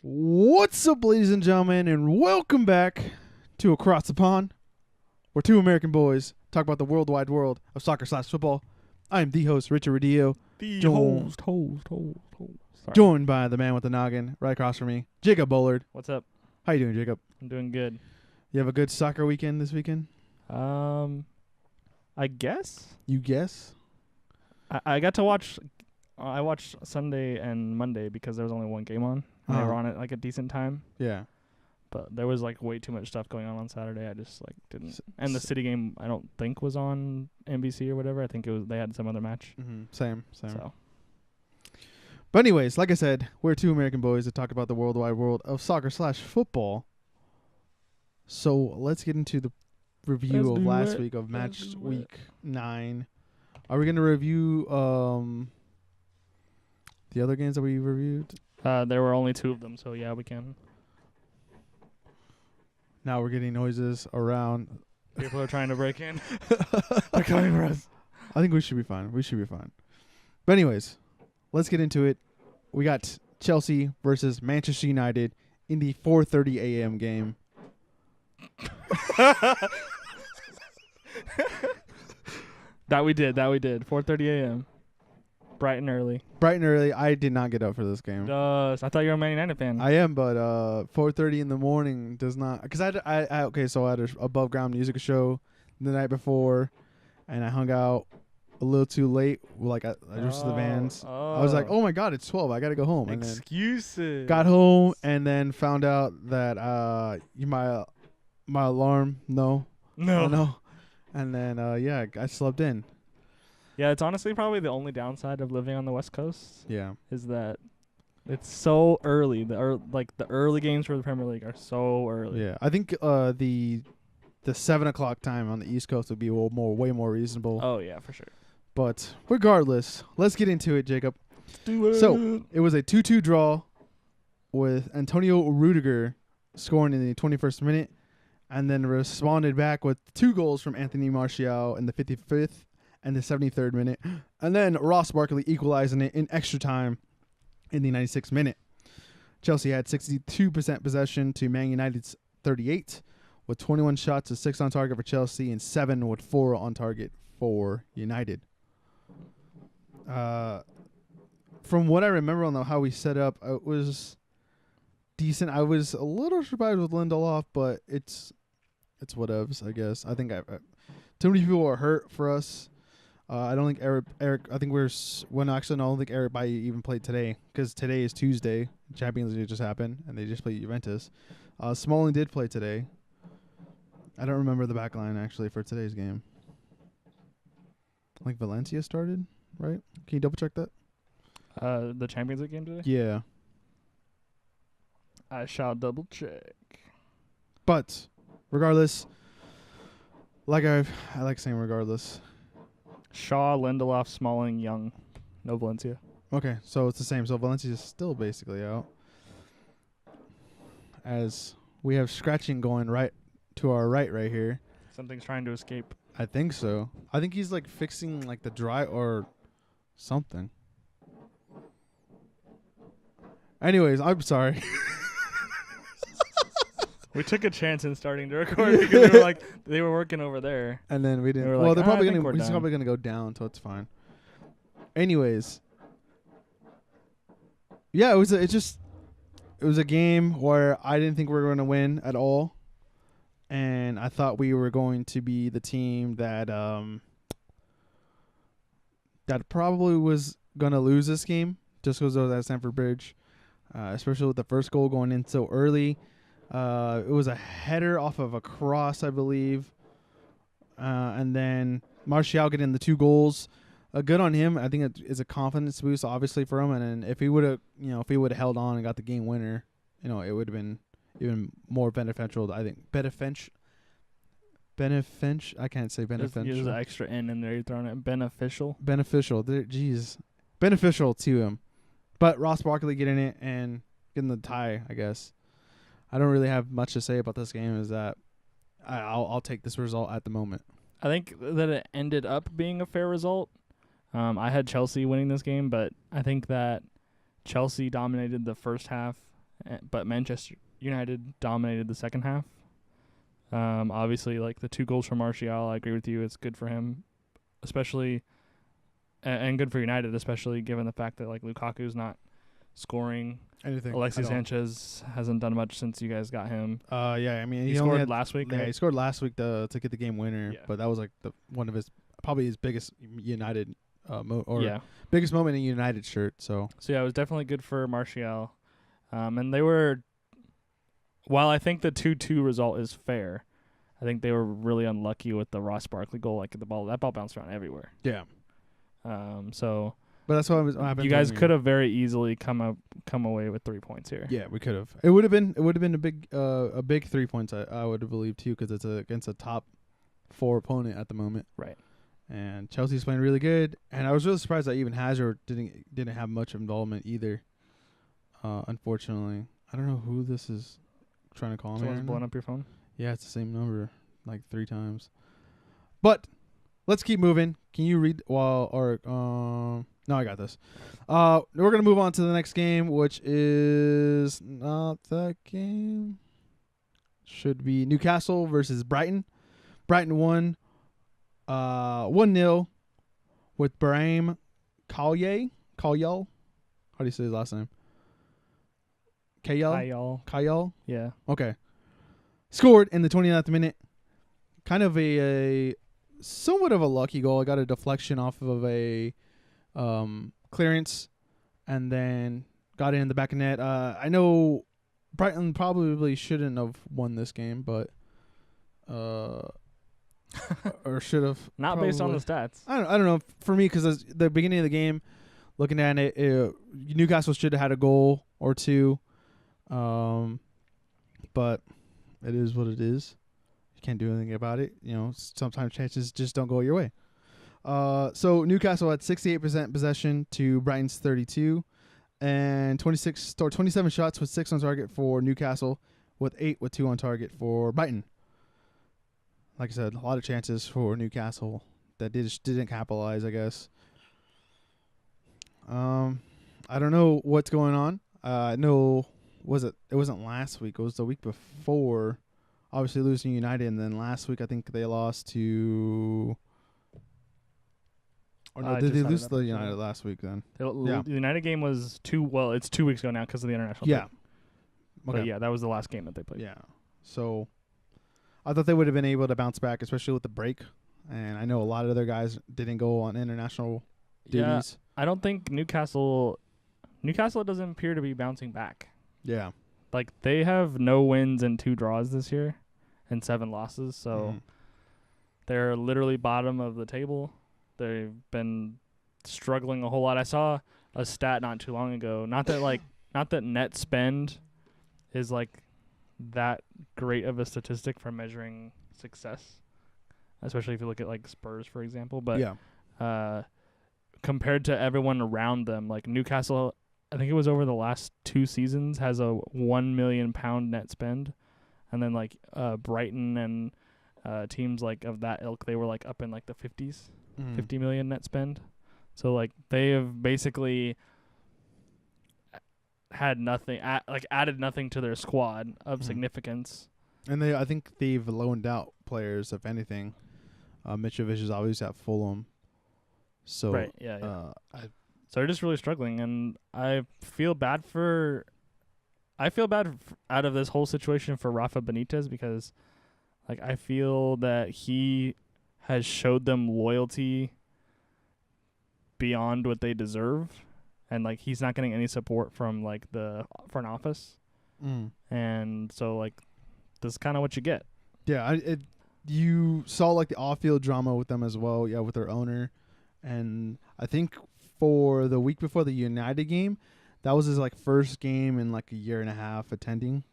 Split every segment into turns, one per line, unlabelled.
What's up, ladies and gentlemen, and welcome back to Across the Pond, where two American boys talk about the worldwide world of soccer/football. I am the host, Richard Rodillo, joined by the man with the noggin right across from me, Jacob Bullard.
What's up?
How you doing, Jacob?
I'm doing good.
You have a good soccer weekend this weekend?
I guess.
You guess?
I got to watch. I watched Sunday and Monday because there was only one game on. And they were on at like a decent time.
Yeah.
But there was like way too much stuff going on Saturday. I just like didn't. And the City game I don't think was on NBC or whatever. I think it was. They had some other match.
Mm-hmm. Same.
So.
But anyways, like I said, we're two American boys that talk about the worldwide world of soccer/football. So let's get into the review of last week of match week 9. Are we going to review the other games that we reviewed?
There were only 2 of them, so yeah, we can.
Now we're getting noises around.
People are trying to break in. They're coming for us.
I think we should be fine. But anyways, let's get into it. We got Chelsea versus Manchester United in the 4:30 a.m. game.
That we did. 4:30 a.m. Bright and early.
I did not get up for this game.
I thought you were a Man United fan.
I am, but 4:30 in the morning does not. Because so I had a above ground music show the night before, and I hung out a little too late. Like I just the vans. I was like, oh my god, it's 12. I gotta go home. And
Excuses.
then got home and then found out that my alarm no. And then I slept in.
Yeah, it's honestly probably the only downside of living on the West Coast.
Yeah,
is that it's so early. The early games for the Premier League are so early.
Yeah, I think the 7 o'clock time on the East Coast would be way more reasonable.
Oh yeah, for sure.
But regardless, let's get into it, Jacob.
Let's do it.
So it was a 2-2 draw with Antonio Rudiger scoring in the 21st minute, and then responded back with 2 goals from Anthony Martial in the 55th and the 73rd minute, and then Ross Barkley equalizing it in extra time in the 96th minute. Chelsea had 62% possession to Man United's 38, with 21 shots to 6 on target for Chelsea and 7 with 4 on target for United. From what I remember on how we set up, it was decent. I was a little surprised with Lindelof, but it's whatevs, I guess. I think too many people are hurt for us. I don't think Eric. I think I don't think Eric Bailly even played today because today is Tuesday. Champions League just happened and they just played Juventus. Smalling did play today. I don't remember the back line actually for today's game. I think Valencia started, right? Can you double check that?
The Champions League game today?
Yeah.
I shall double check.
But regardless, I like saying regardless.
Shaw, Lindelof, Smalling, Young. No Valencia.
Okay, so it's the same. So Valencia is still basically out. As we have scratching going right to our right here.
Something's trying to escape.
I think so. I think he's like fixing like the dry or something. Anyways, I'm sorry.
We took a chance in starting to record because they were working over there.
And then we didn't.
Well,
they're probably gonna go down, so it's fine. Anyways. Yeah, it was a game where I didn't think we were gonna win at all. And I thought we were going to be the team that probably was gonna lose this game just because it was at Stamford Bridge. Especially with the first goal going in so early. It was a header off of a cross, I believe. And then Martial getting the 2 goals. Good on him. I think it is a confidence boost, obviously, for him. And then if he would have held on and got the game winner, it would have been even more beneficial. I think beneficial. I can't say beneficial.
There's an extra N in there. You're throwing it beneficial.
Beneficial. Beneficial to him. But Ross Barkley getting it and getting the tie, I guess. I don't really have much to say about this game. Is that I'll take this result at the moment.
I think that it ended up being a fair result. I had Chelsea winning this game, but I think that Chelsea dominated the first half but Manchester United dominated the second half. Obviously, like the 2 goals from Martial, I agree with you. It's good for him, especially, and good for United, especially given the fact that like Lukaku's not scoring.
Anything.
Alexis Sanchez hasn't done much since you guys got him.
Yeah, I mean
he scored last week.
Yeah,
right?
he scored last week to get the game winner.
Yeah.
But that was like one of probably his biggest United biggest moment in United shirt. So
yeah, it was definitely good for Martial. And they were, while I think the 2-2 result is fair, I think they were really unlucky with the Ross Barkley goal. Like that ball bounced around everywhere.
Yeah.
So.
But that's what happened.
You guys could have very easily come away with 3 points here.
Yeah, we could have. It would have been a big 3 points. I would have believed too, because it's against a top 4 opponent at the moment.
Right.
And Chelsea's playing really good, and I was really surprised that even Hazard didn't have much involvement either. Unfortunately, I don't know who this is trying to call me.
Someone's blowing up your phone?
Yeah, it's the same number like 3 times. But let's keep moving. Can you read no, I got this. We're going to move on to the next game, which is not that game. Should be Newcastle versus Brighton. Brighton won 1-0 with Brahim Kalyal. How do you say his last name? Kayal?
Yeah.
Okay. Scored in the 29th minute. Kind of a somewhat of a lucky goal. I got a deflection off of a clearance and then got it in the back of net. I know Brighton probably shouldn't have won this game, but or should have.
Not
probably.
Based on the stats.
I don't know. For me, because the beginning of the game, looking at it, Newcastle should have had a goal or two. But it is what it is. You can't do anything about it. You know, sometimes chances just don't go your way. So Newcastle had 68% possession to Brighton's 32, and 27 shots with 6 on target for Newcastle, with 2 on target for Brighton. Like I said, a lot of chances for Newcastle that didn't capitalize, I guess. I don't know what's going on. I know it wasn't last week. It was the week before. Obviously losing United, and then last week I think they lost to. Or no, did they lose the United last week then?
The United game was it's 2 weeks ago now because of the international break.
Okay.
But yeah, that was the last game that they played.
Yeah. So I thought they would have been able to bounce back, especially with the break. And I know a lot of other guys didn't go on international duties.
I don't think Newcastle doesn't appear to be bouncing back.
Yeah.
Like, they have no wins and 2 draws this year and 7 losses. So they're literally bottom of the table. They've been struggling a whole lot. I saw a stat not too long ago. Not that net spend is like that great of a statistic for measuring success, especially if you look at like Spurs, for example. But compared to everyone around them, like Newcastle, I think it was over the last 2 seasons, has a £1 million net spend, and then like Brighton and teams like of that ilk, they were like up in like the 50s. 50 million net spend. So like they have basically had nothing, added nothing to their squad of significance. And
I think they've loaned out players, if anything. Mitrovic is always at Fulham. So
right, yeah. So they're just really struggling, and I feel bad out of this whole situation for Rafa Benitez, because like I feel that he has showed them loyalty beyond what they deserve, and like he's not getting any support from like the front office, and so like this is kind of what you get.
Yeah, you saw like the off-field drama with them as well. Yeah, with their owner, and I think for the week before the United game, that was his like first game in like a year and a half attending.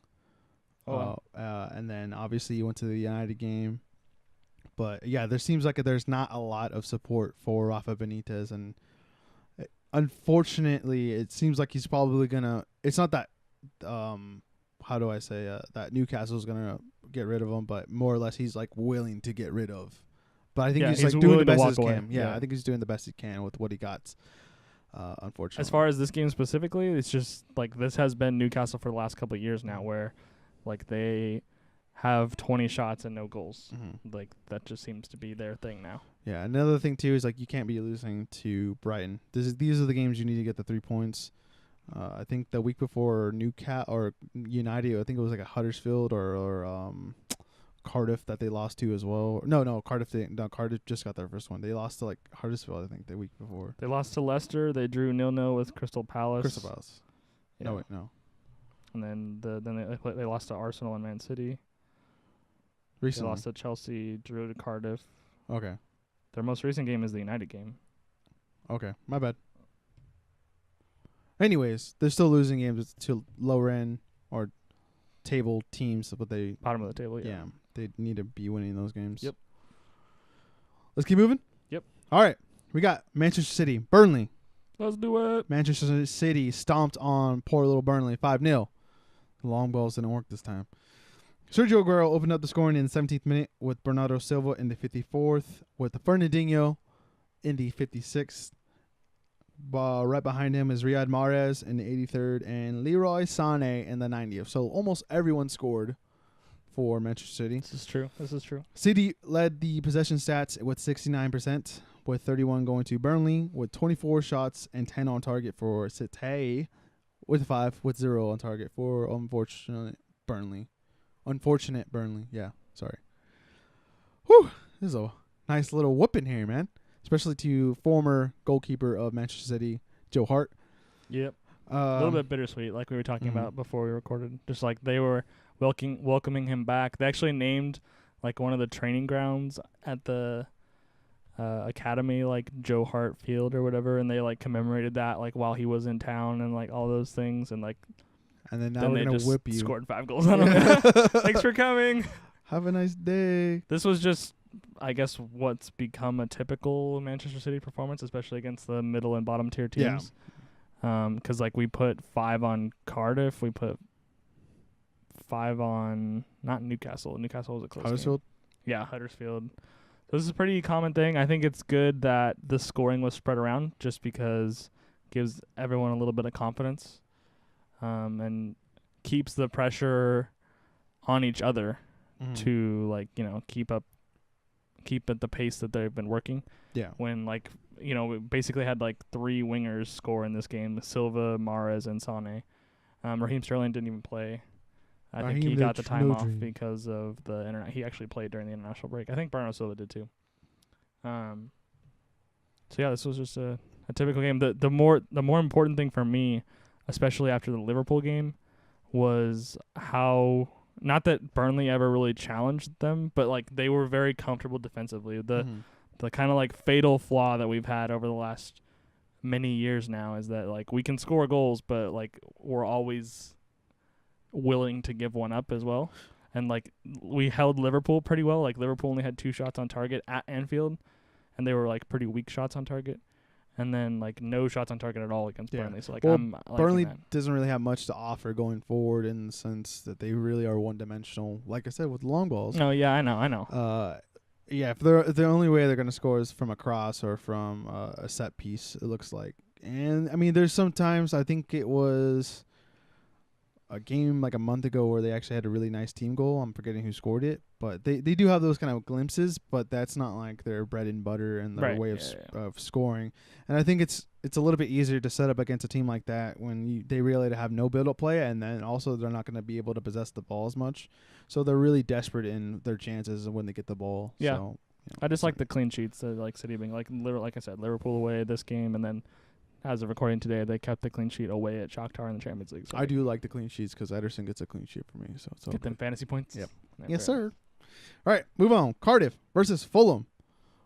And then obviously he went to the United game. But yeah, there seems like there's not a lot of support for Rafa Benitez, and unfortunately, it seems like he's probably gonna. It's not that, how do I say that Newcastle's gonna get rid of him, but more or less he's like willing to get rid of. But I think he's like doing the best he can. Yeah, I think he's doing the best he can with what he got. unfortunately.
As far as this game specifically, it's just like this has been Newcastle for the last couple of years now, where like they have 20 shots and no goals. Like that just seems to be their thing now.
Yeah, another thing too is like you can't be losing to Brighton. These are the games you need to get the 3 points. I think the week before Newcastle or United, I think it was like a Huddersfield or Cardiff that they lost to as well. No, Cardiff just got their first one. They lost to like Huddersfield, I think, the week before.
They lost to Leicester. They drew 0-0 with Crystal Palace.
Crystal Palace.
Yeah.
No.
And then they lost to Arsenal and Man City.
Recently.
They lost to Chelsea, drew to Cardiff.
Okay.
Their most recent game is the United game.
Okay, my bad. Anyways, they're still losing games to lower end or table teams, but they
Bottom of the table, yeah.
they need to be winning those games.
Yep.
Let's keep moving.
Yep.
All right, we got Manchester City, Burnley.
Let's do it.
Manchester City stomped on poor little Burnley 5-0. The long balls didn't work this time. Sergio Aguero opened up the scoring in the 17th minute with Bernardo Silva in the 54th, with Fernandinho in the 56th. Right behind him is Riyad Mahrez in the 83rd and Leroy Sané in the 90th. So almost everyone scored for Manchester City.
This is true.
City led the possession stats with 69%, with 31 going to Burnley, with 24 shots and 10 on target for City, with 5 with 0 on target for unfortunate Burnley. Yeah, sorry. Whew, this is a nice little whooping here, man. Especially to former goalkeeper of Manchester City, Joe Hart.
Yep. A little bit bittersweet, like we were talking about before we recorded. Just like they were welcoming him back. They actually named like one of the training grounds at the academy, like Joe Hart Field or whatever, and they like commemorated that like while he was in town and like all those things, and like.
And then now we're gonna whip you.
Scored 5 goals on him. Thanks for coming.
Have a nice day.
This was just, I guess, what's become a typical Manchester City performance, especially against the middle and bottom tier teams. Yeah. 'Cause like we put 5 on Cardiff, we put 5 on not Newcastle. Newcastle was a close
Huddersfield.
Game. Yeah, Huddersfield. So this is a pretty common thing. I think it's good that the scoring was spread around, just because it gives everyone a little bit of confidence. And keeps the pressure on each other to like, keep at the pace that they've been working.
Yeah.
When like, we basically had like 3 wingers score in this game: Silva, Mahrez, and Sané. Raheem Sterling didn't even play. I think he got the time off because of the internet. He actually played during the international break. I think Bernardo Silva did too. So yeah, this was just a typical game. The more important thing for me, especially after the Liverpool game, was how, not that Burnley ever really challenged them, but like they were very comfortable defensively. The kind of like fatal flaw that we've had over the last many years now is that like we can score goals, but like we're always willing to give one up as well. And like we held Liverpool pretty well. Like Liverpool only had 2 shots on target at Anfield, and they were like pretty weak shots on target. And then, like, no shots on target at all against Burnley. So, like,
Burnley doesn't really have much to offer going forward in the sense that they really are one-dimensional, like I said, with long balls.
No, yeah, I know.
Yeah, if the only way they're going to score is from a cross or from a set piece, it looks like. And, I mean, there's sometimes, I think it was a game like a month ago where they actually had a really nice team goal. I'm forgetting who scored it. But they do have those kind of glimpses, but that's not like their bread and butter and their way of scoring. And I think it's a little bit easier to set up against a team like that when they really have no build-up play, and then also they're not going to be able to possess the ball as much. So they're really desperate in their chances when they get the ball.
Yeah.
So,
I just like the clean sheets, like City being like I said, Liverpool away this game, and then as of recording today, they kept the clean sheet away at Shakhtar in the Champions League. So
I do like the clean sheets because Ederson gets a clean sheet for me. So
get them fantasy points.
Yep. Yes, sir. All right, move on. Cardiff versus Fulham.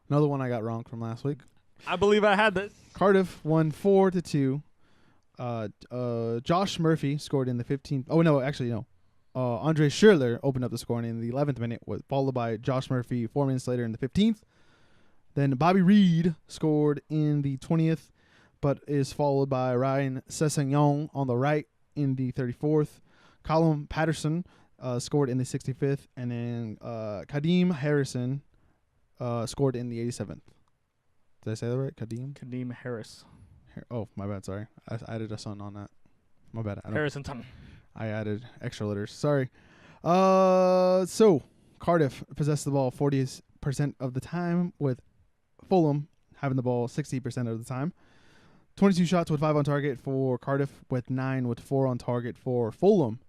Another one I got wrong from last week.
I believe I had this.
Cardiff won 4-2. Josh Murphy scored in the 15th. Oh, no, actually, no. Andre Schürrle opened up the scoring in the 11th minute, followed by Josh Murphy 4 minutes later in the 15th. Then Bobby Reed scored in the 20th, but is followed by Ryan Sessegnon on the right in the 34th. Callum Patterson scored in the 65th, and then Kadeem Harrison scored in the 87th. Did I say that right? Kadeem
Harris.
Oh, my bad. Sorry, I added a son on that. My bad.
Harrison Ton.
I added extra letters. Sorry. So Cardiff possessed the ball 40% of the time, with Fulham having the ball 60% of the time. 22 shots with 5 on target for Cardiff, with 9 with 4 on target for Fulham.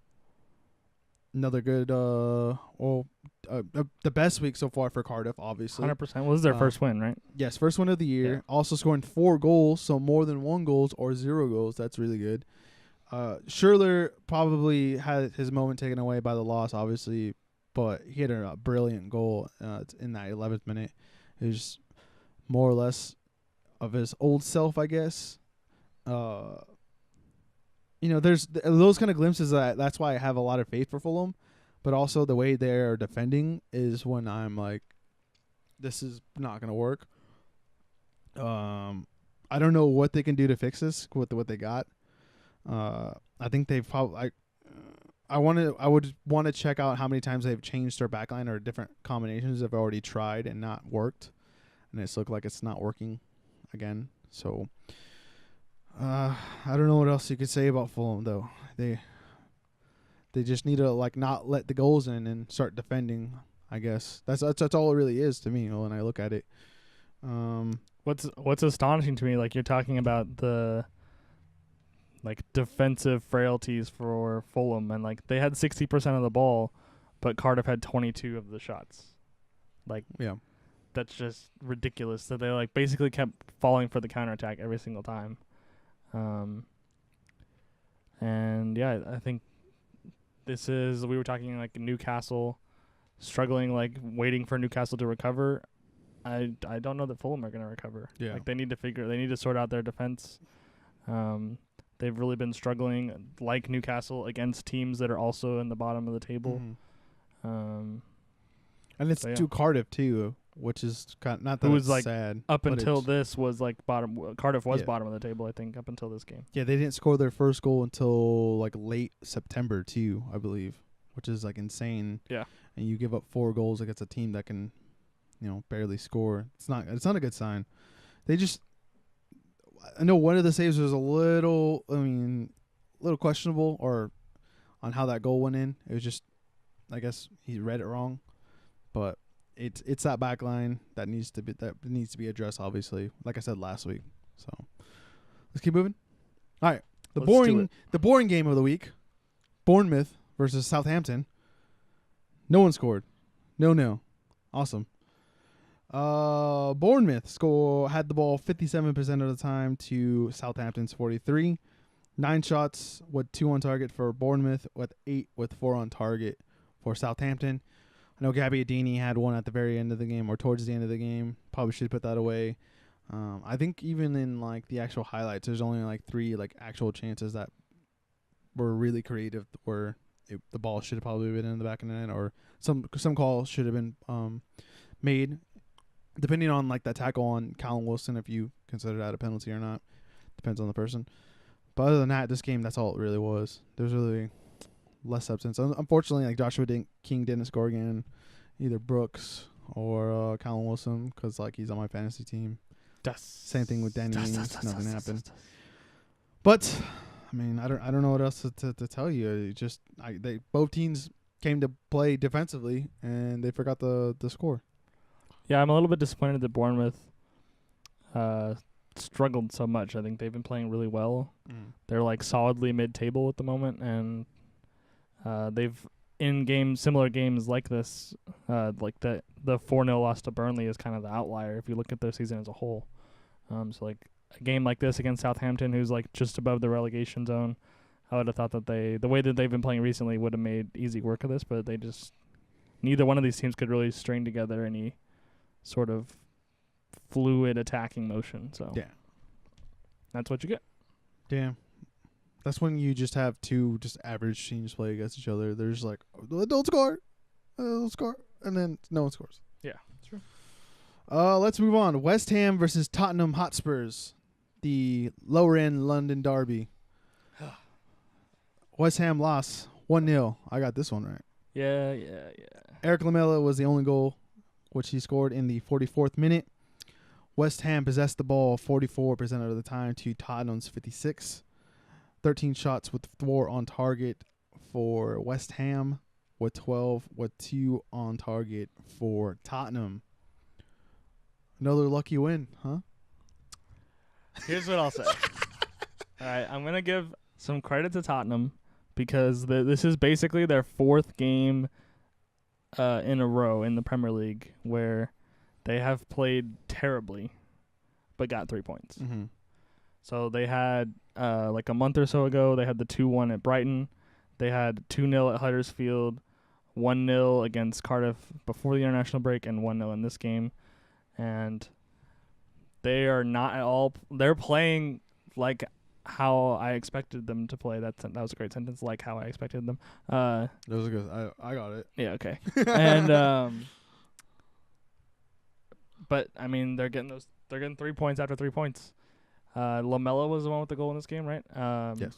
Another good, the best week so far for Cardiff, obviously.
100%. Well, this is their first win, right?
Yes, first win of the year.
Yeah.
Also scoring 4 goals, so more than 1 goals or 0 goals. That's really good. Schürrle probably had his moment taken away by the loss, obviously, but he had a brilliant goal in that 11th minute. It was more or less of his old self, I guess. There's those kind of glimpses that's why I have a lot of faith for Fulham, but also the way they're defending is when I'm like, this is not going to work. I don't know what they can do to fix this with what they got. I think they've probably. I would want to check out how many times they've changed their backline or different combinations they've already tried and not worked, and it's looked like it's not working again. So, I don't know what else you could say about Fulham though. They just need to not let the goals in and start defending. I guess that's all it really is to me when I look at it.
What's astonishing to me, you're talking about the defensive frailties for Fulham, and they had 60% of the ball, but Cardiff had 22 of the shots.
Yeah,
that's just ridiculous that they basically kept falling for the counterattack every single time. And yeah, I think this is, we were talking Newcastle struggling, waiting for Newcastle to recover. I don't know that Fulham are going to recover.
Yeah.
They need to sort out their defense. They've really been struggling, like Newcastle, against teams that are also in the bottom of the table.
Mm-hmm. And it's to Cardiff too, which is not that it's sad.
Up until this was bottom. Cardiff was bottom of the table, I think, up until this game.
Yeah, they didn't score their first goal until late September too, I believe, which is insane.
Yeah.
And you give up 4 goals against a team that can, barely score. It's not a good sign. I know one of the saves was a little questionable, or on how that goal went in. It was just, I guess he read it wrong, but it's that back line that needs to be addressed. Obviously, like I said last week. So let's keep moving. All right, the boring game of the week: Bournemouth versus Southampton. No one scored. No. Awesome. Bournemouth had the ball 57% of the time to Southampton's 43. 9 shots with 2 on target for Bournemouth, with 8 with 4 on target for Southampton. I know Gabbiadini had one at the very end of the game, or towards the end of the game. Probably should put that away. I think even in the actual highlights, there's only 3 actual chances that were really creative, where the ball should have probably been in the back of the net, or some call should have been made. Depending on that tackle on Callum Wilson, if you consider that a penalty or not, depends on the person. But other than that, this game, that's all it really was. There's really less substance. Unfortunately, Joshua King didn't score again, either Brooks or Callum Wilson, because he's on my fantasy team. Same thing with Danny Ings. Nothing happened. But I don't know what else to tell you. Both teams came to play defensively, and they forgot the score.
Yeah, I'm a little bit disappointed that Bournemouth struggled so much. I think they've been playing really well. They're solidly mid-table at the moment, and they've in similar games like this, the 4-0 loss to Burnley is kind of the outlier if you look at their season as a whole. So a game like this against Southampton, who's just above the relegation zone, I would have thought that the way that they've been playing recently would have made easy work of this, but neither one of these teams could really string together any sort of fluid attacking motion. So
yeah,
that's what you get.
Damn. That's when you just have 2 just average teams play against each other. They're just don't score, and then no one scores.
Yeah, true.
Let's move on. West Ham versus Tottenham Hotspurs, the lower end London derby. West Ham lost 1-0. I got this one right.
Yeah.
Eric Lamela was the only goal, which he scored in the 44th minute. West Ham possessed the ball 44% of the time to Tottenham's 56. 13 shots with 4 on target for West Ham, with 12 with 2 on target for Tottenham. Another lucky win, huh?
Here's what I'll say. All right, I'm going to give some credit to Tottenham because this is basically their 4th game in a row in the Premier League where they have played terribly but got 3 points.
Mm-hmm.
So they had, like a month or so ago, they had the 2-1 at Brighton. They had 2-0 at Huddersfield, 1-0 against Cardiff before the international break, and 1-0 in this game. And they are not at all – they're playing like how I expected them to play. That was a great sentence, like how I expected them.
That was good. I got it.
Yeah, okay. And but I mean, they're getting 3 points after 3 points. Lamella was the one with the goal in this game, right?
Yes.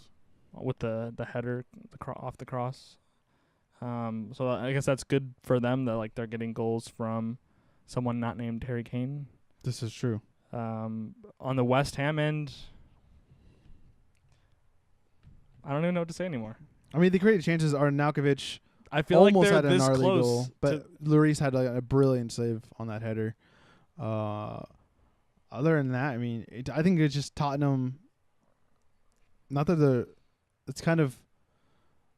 With the header off the cross. So I guess that's good for them that like they're getting goals from someone not named Harry Kane.
This is true.
On the West Ham end, I don't even know what to say anymore.
I mean, the creative chances are Nalkovic
I feel
almost
like they're
had a
this
gnarly
close
goal, but Lloris had like a brilliant save on that header. Other than that, I mean, I think it's just Tottenham. Not that it's kind of,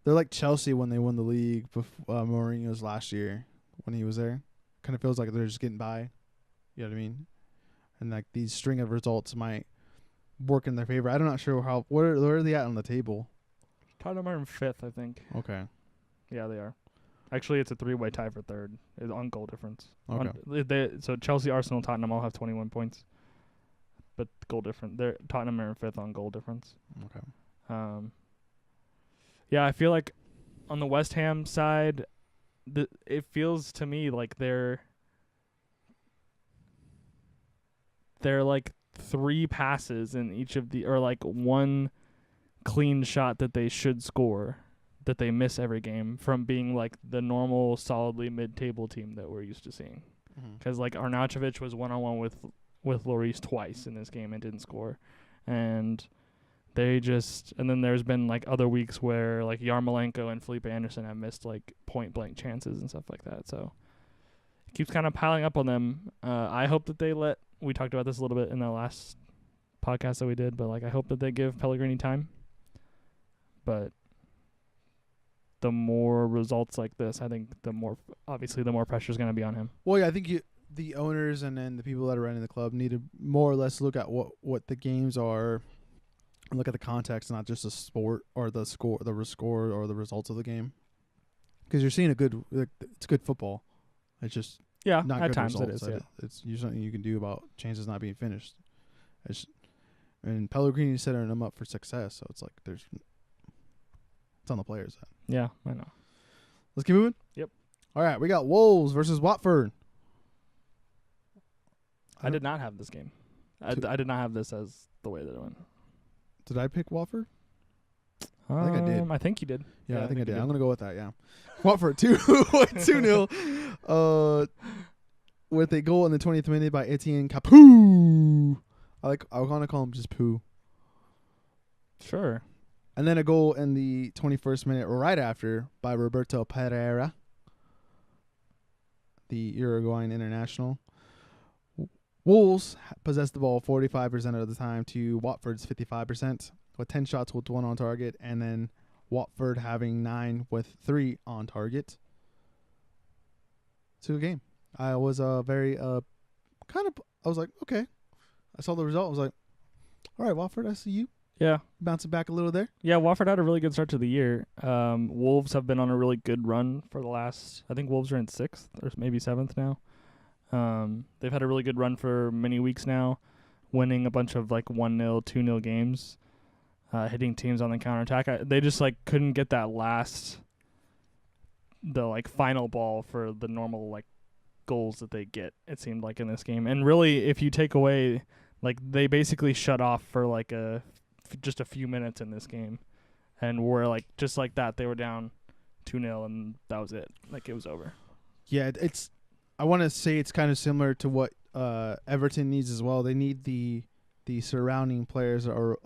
they're like Chelsea when they won the league before Mourinho's last year when he was there. Kind of feels like they're just getting by. You know what I mean? And like these string of results might work in their favor. I'm not sure where are they at on the table.
Tottenham are in 5th, I think.
Okay.
Yeah, they are. Actually, it's a 3-way tie for 3rd on goal difference.
Okay.
So Chelsea, Arsenal, Tottenham all have 21 points. But goal different. Tottenham are in 5th on goal difference.
Okay.
Yeah, I feel like on the West Ham side, it feels to me like they're like 3 passes in each of or like 1 clean shot that they should score that they miss every game from being like the normal solidly mid-table team that we're used to seeing. Because like Arnautovic was 1-on-1 with Lloris twice in this game and didn't score. And then there's been like other weeks where like Yarmolenko and Felipe Anderson have missed like point blank chances and stuff like that. So it keeps kind of piling up on them. I hope that we talked about this a little bit in the last podcast that we did, but like I hope that they give Pellegrini time. But the more results like this, I think the more pressure is going to be on him.
Well, yeah, I think the owners and then the people that are running the club need to more or less look at what the games are and look at the context, not just the sport or the score or the results of the game. Because you're seeing it's good football. It's just not
at
good
times
results.
it is.
It's usually something you can do about chances not being finished. And Pellegrini is setting them up for success, so it's like it's on the players.
Yeah, I know.
Let's keep moving.
Yep.
All right, we got Wolves versus Watford.
I did not have this game. I did not have this as the way that it went.
Did I pick Watford? I think I did.
I think you did.
Yeah, I think I did. I'm going to go with that, yeah. Watford 2-0 with a goal in the 20th minute by Etienne Capoue. I want to call him just Poo.
Sure.
And then a goal in the 21st minute right after by Roberto Pereira, the Uruguayan international. Wolves possessed the ball 45% of the time to Watford's 55%, with 10 shots with 1 on target, and then Watford having 9 with 3 on target. It's a good game. I was I was like, okay. I saw the result. I was like, all right, Watford, I see you.
Yeah.
Bouncing back a little there.
Yeah, Watford had a really good start to the year. Wolves have been on a really good run for the last, I think Wolves are in 6th or maybe 7th now. They've had a really good run for many weeks now, winning a bunch of like 1-0, 2-0 games, hitting teams on the counterattack. They just like couldn't get that the like final ball for the normal like goals that they get, it seemed like, in this game. And really, if you take away, like, they basically shut off for like just a few minutes in this game, and were like just like that, they were down 2-0 and that was it. Like, it was over.
Yeah, I want to say it's kind of similar to what Everton needs as well. They need the surrounding players, or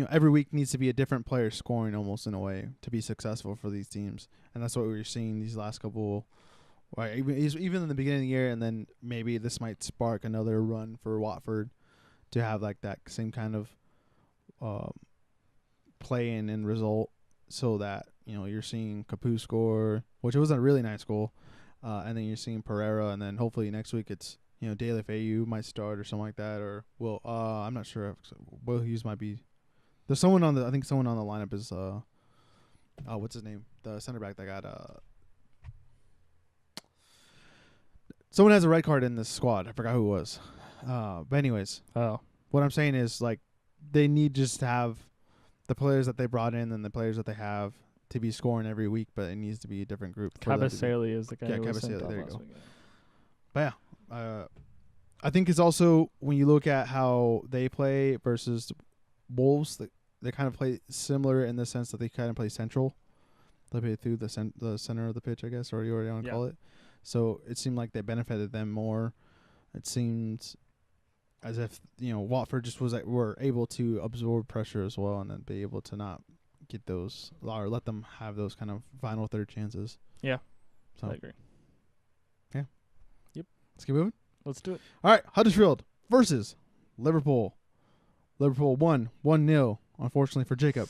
every week needs to be a different player scoring almost in a way to be successful for these teams, and that's what we were seeing these last couple. Right, even in the beginning of the year, and then maybe this might spark another run for Watford to have like that same kind of play in and result, so that you're seeing Capu score, which was a really nice goal, and then you're seeing Pereira, and then hopefully next week it's Daily Fayu might start or something like that, or I'm not sure if Will Hughes might be. There's someone on the lineup is what's his name, the center back that got someone has a red card in this squad. I forgot who it was. But anyways, what I'm saying is like they need just to have the players that they brought in and the players that they have to be scoring every week, but it needs to be a different group.
Kabasele is the guy who was
Kabasele,
sent off
there you
last
go.
week.
But yeah, I think it's also when you look at how they play versus Wolves, they kind of play similar in the sense that they kind of play central. They play through the center of the pitch, I guess, or you already want to call it. So it seemed like they benefited them more. It seemed as if Watford just were able to absorb pressure as well, and then be able to not get those or let them have those kind of final third chances.
Yeah,
so
I agree.
Yeah.
Yep.
Let's keep moving.
Let's do it.
All right, Huddersfield versus Liverpool. Liverpool won 1-0. Unfortunately for Jacob,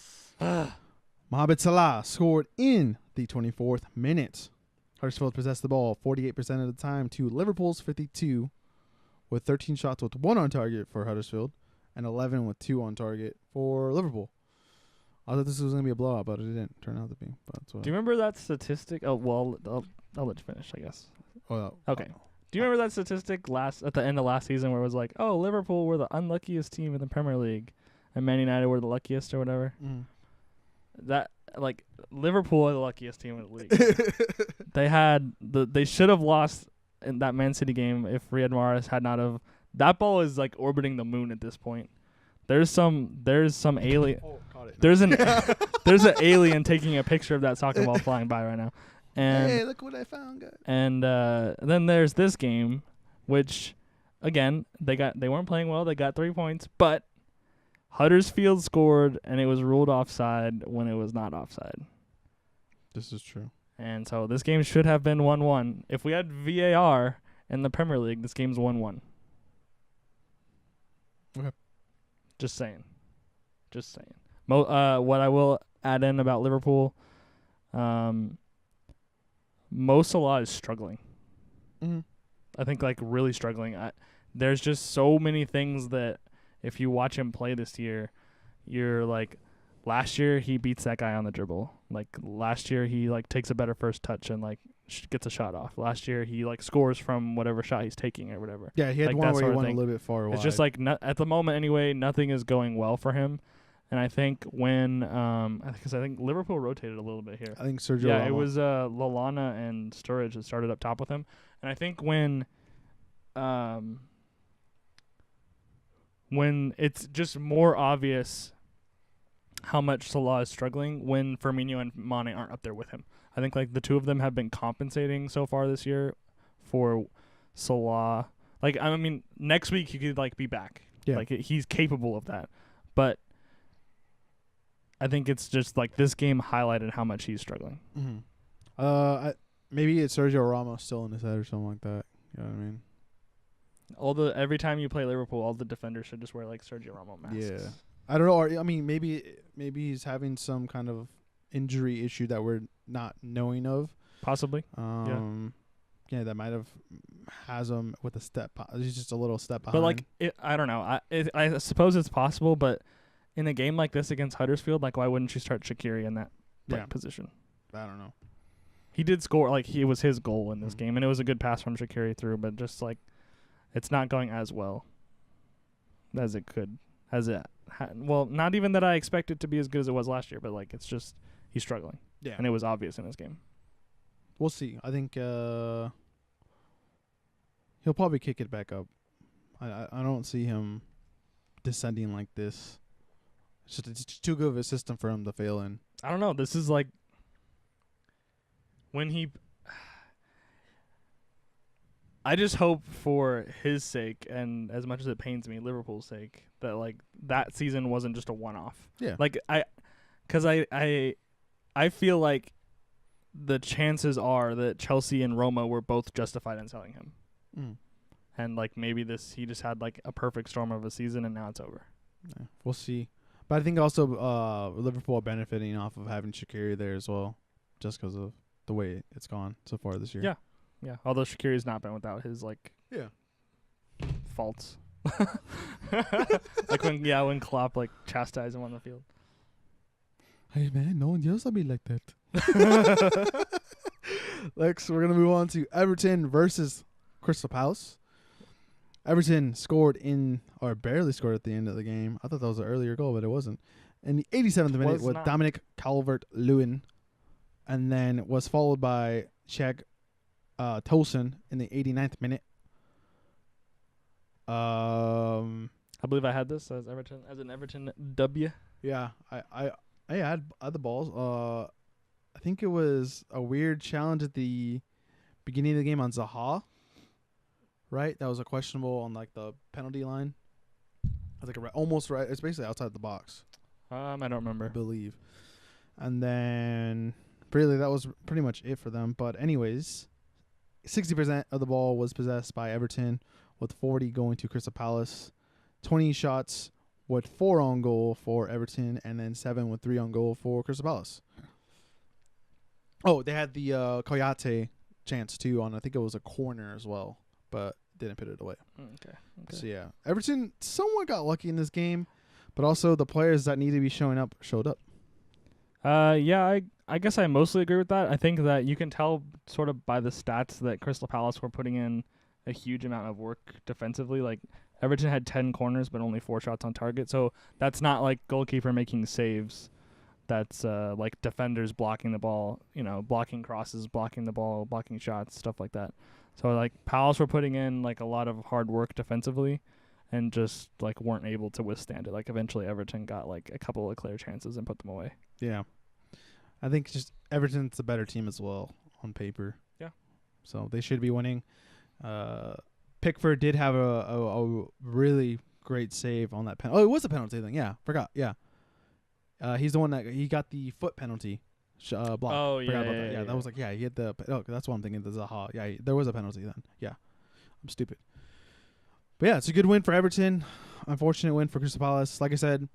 Mohamed Salah scored in the 24th minute. Huddersfield possessed the ball 48% of the time to Liverpool's 52, with 13 shots with 1 on target for Huddersfield and 11 with 2 on target for Liverpool. I thought this was going to be a blowout, but it didn't turn out to be.
Do you remember that statistic? Oh, well, I'll let you finish, I guess. Okay. Do you remember that statistic at the end of last season where it was like, oh, Liverpool were the unluckiest team in the Premier League and Man United were the luckiest or whatever?
Mm.
That, like, Liverpool are the luckiest team in the league. They should have lost in that Man City game if Riyad Mahrez had not have. That ball is like orbiting the moon at this point. There's some alien.
Oh, caught it.
There's an alien taking a picture of that soccer ball flying by right now. And
hey, look what I found, guys.
And then there's this game, which again they weren't playing well. They got 3 points, but Huddersfield scored and it was ruled offside when it was not offside.
This is true.
And so this game should have been 1-1. If we had VAR in the Premier League, this game's 1-1.
Okay.
Just saying. What I will add in about Liverpool, Mo Salah is struggling.
Mm-hmm.
I think like really struggling. There's just so many things that if you watch him play this year, you're like, last year he beats that guy on the dribble. Like last year he like takes a better first touch and like gets a shot off. Last year he like scores from whatever shot he's taking or whatever.
Yeah, he had
like
one where he went a
thing.
little bit far wide.
It's just like at the moment anyway, nothing is going well for him. And I think when I think Liverpool rotated a little bit here.
I think Sergio
Yeah,
Ramos.
it was Lallana and Sturridge that started up top with him. And I think when it's just more obvious how much Salah is struggling when Firmino and Mane aren't up there with him. I think like the two of them have been compensating so far this year for Salah. Like I mean, next week he could like be back.
Yeah.
Like he's capable of that. But I think it's just like this game highlighted how much he's struggling.
Mm-hmm. Maybe it's Sergio Ramos still in his head or something like that. You know what I mean?
Every time you play Liverpool, all the defenders should just wear like Sergio Ramos masks.
Yeah. I don't know. Or, I mean, maybe he's having some kind of injury issue that we're not knowing of.
Possibly.
Yeah, that might have has him with a step. He's just a little step behind.
But like, I don't know. I suppose it's possible, but in a game like this against Huddersfield, like, why wouldn't you start Shaqiri in that position?
I don't know.
He did score. Like, it was his goal in this game, and it was a good pass from Shaqiri through. But just like, it's not going as well as it could. Well, not even that I expect it to be as good as it was last year, but like it's just he's struggling.
Yeah,
and it was obvious in this game.
We'll see. I think he'll probably kick it back up. I don't see him descending like this. It's too good of a system for him to fail in.
I don't know. This is like I just hope for his sake, and as much as it pains me, Liverpool's sake, that like that season wasn't just a one-off.
Yeah.
Like because I feel like the chances are that Chelsea and Roma were both justified in selling him, and like maybe he just had like a perfect storm of a season, and now it's over.
Yeah, we'll see. But I think also Liverpool are benefiting off of having Shaqiri there as well, just because of the way it's gone so far this year.
Yeah. Yeah, although Shaqiri's not been without his like faults. Like when Klopp like chastised him on the field.
Hey man, no one yells at me like that. Next, we're gonna move on to Everton versus Crystal Palace. Everton barely scored at the end of the game. I thought that was an earlier goal, but it wasn't. In the 87th minute with Dominic Calvert-Lewin, and then was followed by Shaq Tolson in the 89th minute.
I believe I had this as an Everton W.
Yeah, I had the balls. I think it was a weird challenge at the beginning of the game on Zaha. Right, that was a questionable on like the penalty line. I was like almost right. It's basically outside the box.
I don't remember.
I believe. And then really that was pretty much it for them. But anyways, 60% of the ball was possessed by Everton, with 40 going to Crystal Palace. 20 shots with 4 on goal for Everton, and then 7 with 3 on goal for Crystal Palace. Oh, they had the Koyate chance too on, I think it was a corner as well, but didn't put it away.
Okay.
So yeah, Everton somewhat got lucky in this game, but also the players that need to be showing up showed up.
Yeah, I guess I mostly agree with that. I think that you can tell sort of by the stats that Crystal Palace were putting in a huge amount of work defensively. Like Everton had 10 corners but only 4 shots on target. So that's not like goalkeeper making saves. That's like defenders blocking the ball, blocking crosses, blocking the ball, blocking shots, stuff like that. So like Palace were putting in like a lot of hard work defensively and just like weren't able to withstand it. Like eventually Everton got like a couple of clear chances and put them away.
Yeah. I think just Everton's the better team as well on paper.
Yeah.
So they should be winning. Pickford did have a really great save on that penalty. Oh, it was a penalty thing. Yeah, forgot. Yeah. He's the one that he got the foot penalty block.
Oh,
Forgot about that. Yeah, that was like, he hit the. Oh, that's what I'm thinking. The Zaha. Yeah, there was a penalty then. Yeah, I'm stupid. But yeah, it's a good win for Everton. Unfortunate win for Crystal Palace. Like I said,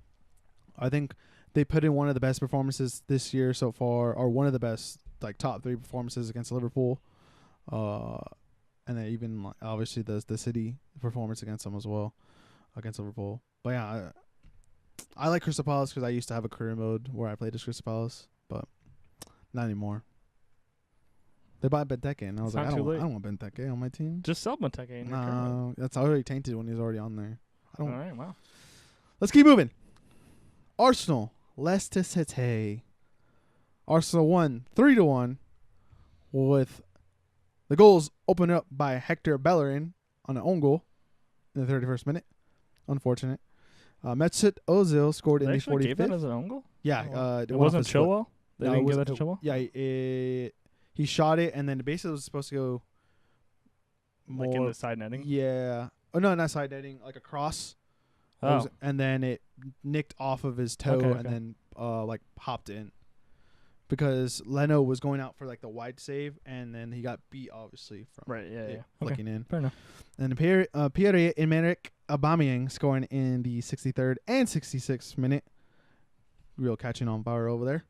I think they put in one of the best performances this year so far, or one of the best, like top 3 performances against Liverpool. And then even obviously the City performance against them as well, against Liverpool. But yeah, I like Crystal Palace because I used to have a career mode where I played as Crystal Palace, but not anymore. They bought Benteke, and I was like, I don't want Benteke on my team.
Just sell Benteke.
No, that's already tainted when he's already on there.
All right, wow.
Let's keep moving. Arsenal, Leicester City. Arsenal won 3-1 with the goals opened up by Hector Bellerin on an own goal in the 31st minute. Unfortunate. Mesut Ozil scored in the 45th.
Gave that as an own goal?
Yeah.
It wasn't Chilwell? They didn't give that to Chilwell?
Yeah, he shot it, and then basically it was supposed to go more.
Like in the side netting?
Yeah. Oh, no, not side netting. Like a cross.
Oh.
And then it nicked off of his toe and then like hopped in. Because Leno was going out for like the wide save, and then he got beat obviously from flicking in.
Fair enough.
And Pierre-Emerick Aubameyang scoring in the 63rd and 66th minute. Real catching on fire over there.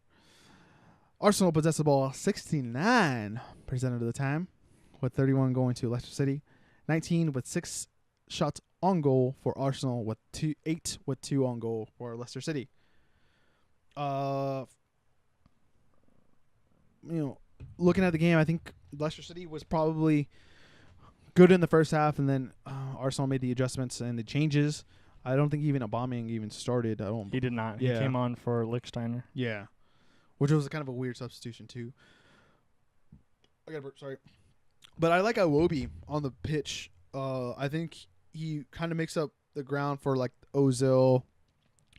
Arsenal possessed the ball 69% of the time, with 31 going to Leicester City, 19 with 6 shots on goal for Arsenal, with 8 with 2 on goal for Leicester City. Looking at the game, I think Leicester City was probably good in the first half, and then Arsenal made the adjustments and the changes. I don't think even Aubameyang even started.
He did not.
Yeah.
He came on for Lichtsteiner.
Yeah, which was kind of a weird substitution too. Sorry, but I like Iwobi on the pitch. I think he kind of makes up the ground for like Ozil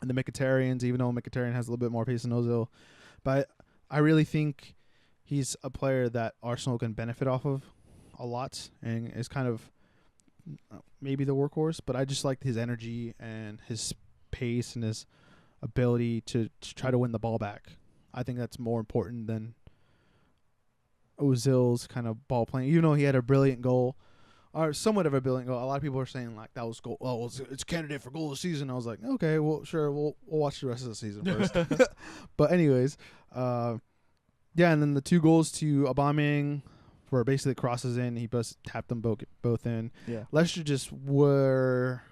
and the Mkhitaryan, even though Mkhitaryan has a little bit more pace than Ozil. But I really think he's a player that Arsenal can benefit off of. a lot and is kind of maybe the workhorse, but I just liked his energy and his pace and his ability to try to win the ball back. I think that's more important than Ozil's kind of ball playing. Even though he had a brilliant goal, or somewhat of a brilliant goal, a lot of people are saying like that was goal. Oh, it's candidate for goal of the season. I was like, okay, well, sure, we'll watch the rest of the season first. But anyways, yeah, and then the 2 goals to Aubameyang were basically crosses in. He just tapped them both in.
Yeah.
Leicester just were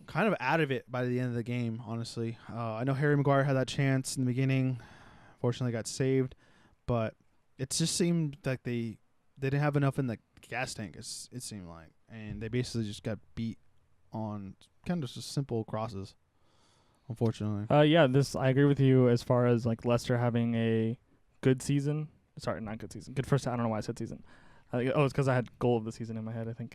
kind of out of it by the end of the game, honestly. I know Harry Maguire had that chance in the beginning. Fortunately, got saved. But it just seemed like they didn't have enough in the gas tank, it seemed like. And they basically just got beat on kind of just simple crosses, unfortunately.
Yeah, I agree with you as far as like Leicester having a good season. Sorry, not good season. Good first. I don't know why I said season. It's because I had goal of the season in my head, I think.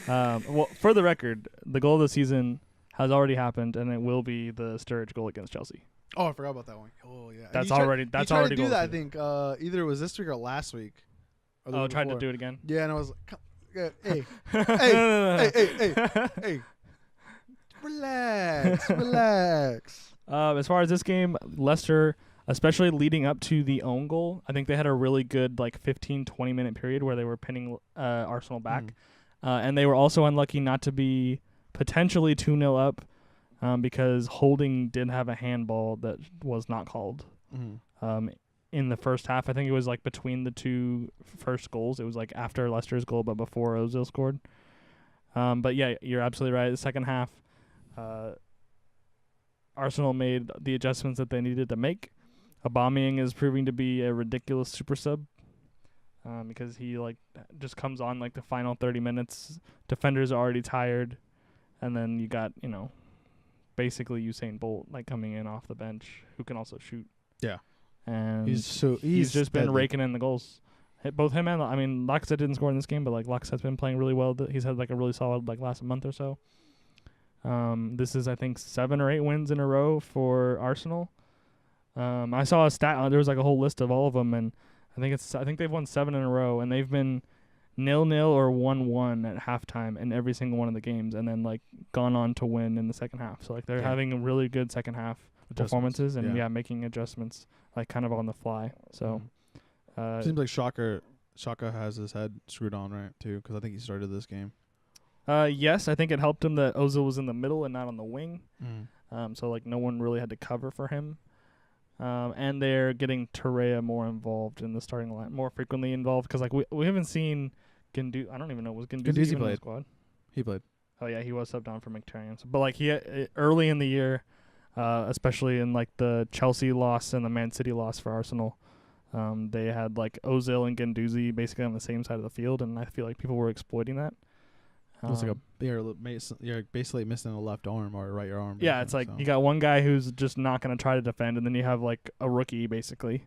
Well, for the record, the goal of the season has already happened, and it will be the Sturridge goal against Chelsea.
Oh, I forgot about that one. Oh, yeah.
That's already
he tried to do
goal.
that, I think. Either it was this week or last week.
Or tried to do it again?
Yeah, and I was like, hey, hey. Relax.
As far as this game, Leicester, especially leading up to the own goal, I think they had a really good 15, 20-minute period where they were pinning Arsenal back. And they were also unlucky not to be potentially 2-0 up because Holding did have a handball that was not called in the first half. I think it was between the 2 first goals. It was after Leicester's goal but before Ozil scored. But yeah, you're absolutely right. The second half, Arsenal made the adjustments that they needed to make. Aubameyang is proving to be a ridiculous super sub because he just comes on the final 30 minutes. Defenders are already tired, and then you got basically Usain Bolt coming in off the bench who can also shoot.
Yeah,
and
he's
just been raking in the goals. Both him and Lacazette didn't score in this game, but Lacazette's been playing really well. He's had a really solid last month or so. This is I think 7 or 8 wins in a row for Arsenal. I saw a stat. There was a whole list of all of them, and I think they've won 7 in a row, and they've been 0-0 or 1-1 at halftime in every single one of the games, and then gone on to win in the second half. So they're having a really good second half performances, and making adjustments kind of on the fly. So
seems like Shaka has his head screwed on right too, because I think he started this game.
Yes, I think it helped him that Ozil was in the middle and not on the wing. So no one really had to cover for him. And they're getting Torreira more involved in the starting line, more frequently involved, because we haven't seen Guendouzi. I don't even know, was Guendouzi even in the squad?
He played.
Oh yeah, he was subbed on for Mkhitaryan. But he early in the year, especially in the Chelsea loss and the Man City loss for Arsenal, they had Ozil and Guendouzi basically on the same side of the field, and I feel like people were exploiting that.
It's you're basically missing a left arm or a right arm.
Yeah, it's you got one guy who's just not going to try to defend, and then you have a rookie basically,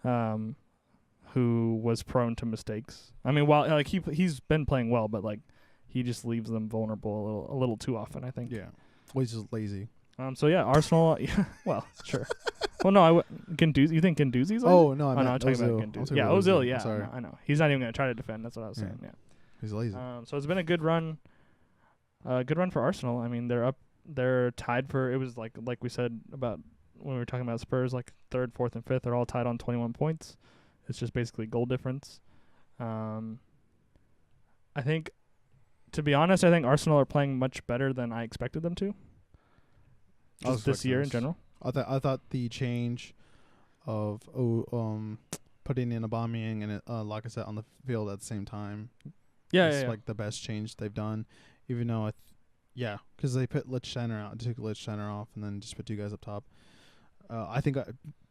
who was prone to mistakes. I mean, while he's been playing well, but he just leaves them vulnerable a little too often, I think.
Yeah, well, he's just lazy.
So yeah, Arsenal. Well, sure. Well, no, Guendouzi. You think Guendouzi's?
Oh no,
I'm talking about Guendouzi. Yeah, Ozil. Yeah,
sorry.
I know. He's not even going to try to defend. That's what I was saying. Yeah.
He's lazy.
So it's been a good run. Good run for Arsenal. I mean, they're up. They're tied for. It was like we said about when we were talking about Spurs, 3rd, 4th, and 5th. They're all tied on 21 points. It's just basically goal difference. I think, to be honest, I think Arsenal are playing much better than I expected them to. Just this year in general.
I thought the change of putting in Aubameyang and Lacazette on the field at the same time. It's the best change they've done, even though because they put Lich Center out, took Lich Center off, and then just put 2 guys up top. I think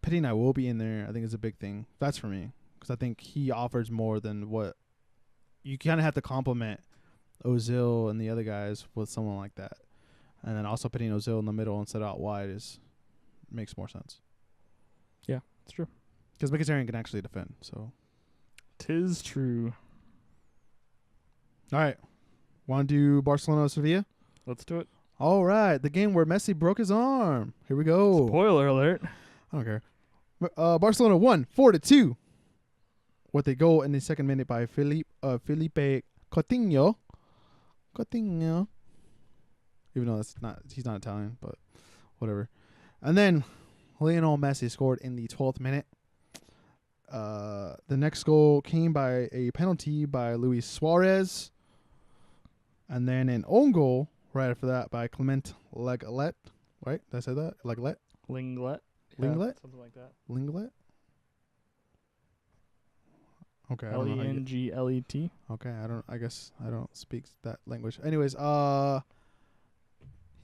putting Iwobi in there, I think is a big thing. That's for me, because I think he offers more than what you kind of have to complement Ozil and the other guys with someone like that, and then also putting Ozil in the middle instead of out wide makes more sense.
Yeah, it's true.
Because Mkhitaryan can actually defend, so
'tis true.
All right. Want to do Barcelona-Sevilla?
Let's do it.
All right. The game where Messi broke his arm. Here we go.
Spoiler alert.
I don't care. Barcelona won 4-2. with a goal in the second minute by Felipe Coutinho. Coutinho. Even though he's not Italian, but whatever. And then Lionel Messi scored in the 12th minute. The next goal came by a penalty by Luis Suarez. And then an own goal right after that by Clement Lenglet. Right? Did I say that? Lenglet?
Linglet.
Linglet?
Something like that.
Linglet? Okay.
Lenglet.
Okay, I guess I don't speak that language. Anyways,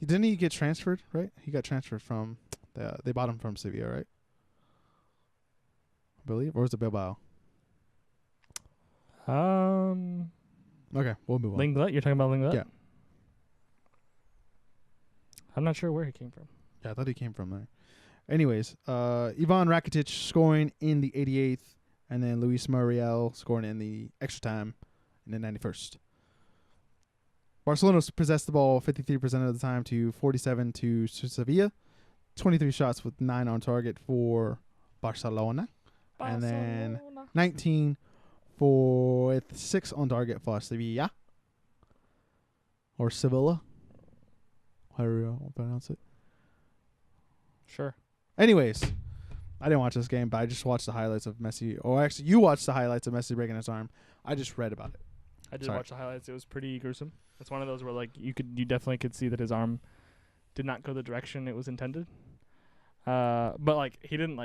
didn't he get transferred, right? He got transferred from they bought him from Sevilla, right? I believe, or was it Bilbao? Okay, we'll move on.
Linglet, you're talking about Linglet?
Yeah.
I'm not sure where he came from.
Yeah, I thought he came from there. Anyways, Ivan Rakitic scoring in the 88th, and then Luis Muriel scoring in the extra time in the 91st. Barcelona possessed the ball 53% of the time to 47 to Sevilla. 23 shots with 9 on target for Barcelona. And then 19 with 6 on target for Sevilla. Or Sevilla. However you want to pronounce it.
Sure.
Anyways, I didn't watch this game, but I just watched the highlights of Messi. Or actually, you watched the highlights of Messi breaking his arm. I just read about it.
I did watch the highlights. It was pretty gruesome. It's one of those where you definitely could see that his arm did not go the direction it was intended. But he didn't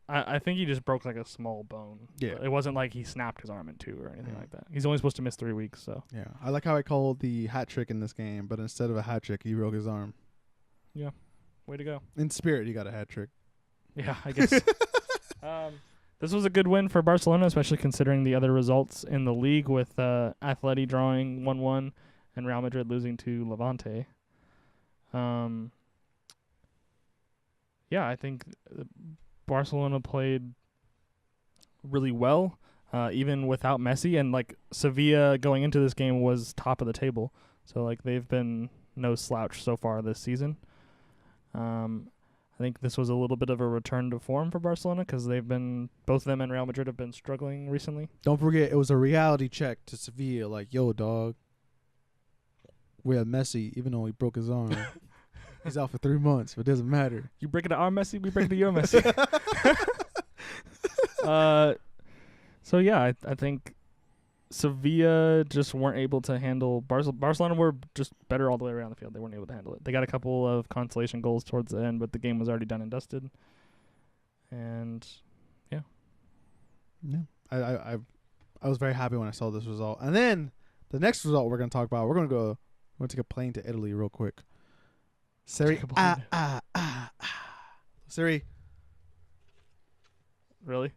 I think he just broke a small bone.
Yeah.
It wasn't like he snapped his arm in two or anything like that. He's only supposed to miss 3 weeks, so.
Yeah. I like how I called the hat trick in this game, but instead of a hat trick, he broke his arm.
Yeah. Way to go.
In spirit, he got a hat trick.
Yeah, I guess. This was a good win for Barcelona, especially considering the other results in the league with Atleti drawing 1-1 and Real Madrid losing to Levante. Yeah, I think Barcelona played really well, even without Messi, and Sevilla going into this game was top of the table, so they've been no slouch so far this season. I think this was a little bit of a return to form for Barcelona because both of them and Real Madrid have been struggling recently.
Don't forget, it was a reality check to Sevilla. Yo, dog, we have Messi, even though he broke his arm. He's out for 3 months, but it doesn't matter.
You break it to our Messi, we break it to your Messi. So yeah, I think Sevilla just weren't able to handle Barcelona were just better all the way around the field. They weren't able to handle it. They got a couple of consolation goals towards the end, but the game was already done and dusted. And yeah.
I was very happy when I saw this result. And then the next result we're going to talk about, we're going to take a plane to Italy real quick. Siri, Siri.
Really?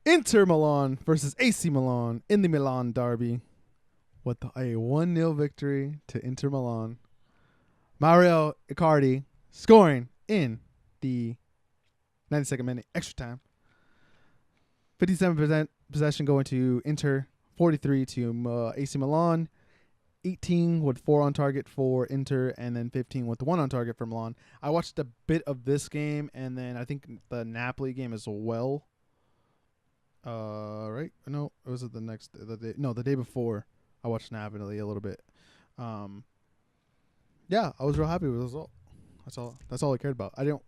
Inter Milan versus AC Milan in the Milan derby with a 1-0 victory to Inter Milan. Mario Icardi scoring in the 92nd minute extra time. 57% possession going to Inter, 43 to AC Milan. 18 with 4 on target for Inter, and then 15 with 1 on target for Milan. I watched a bit of this game, and then I think the Napoli game as well. Right? No, it was the day before. I watched Napoli a little bit. Yeah, I was real happy with the result. That's all I cared about. I didn't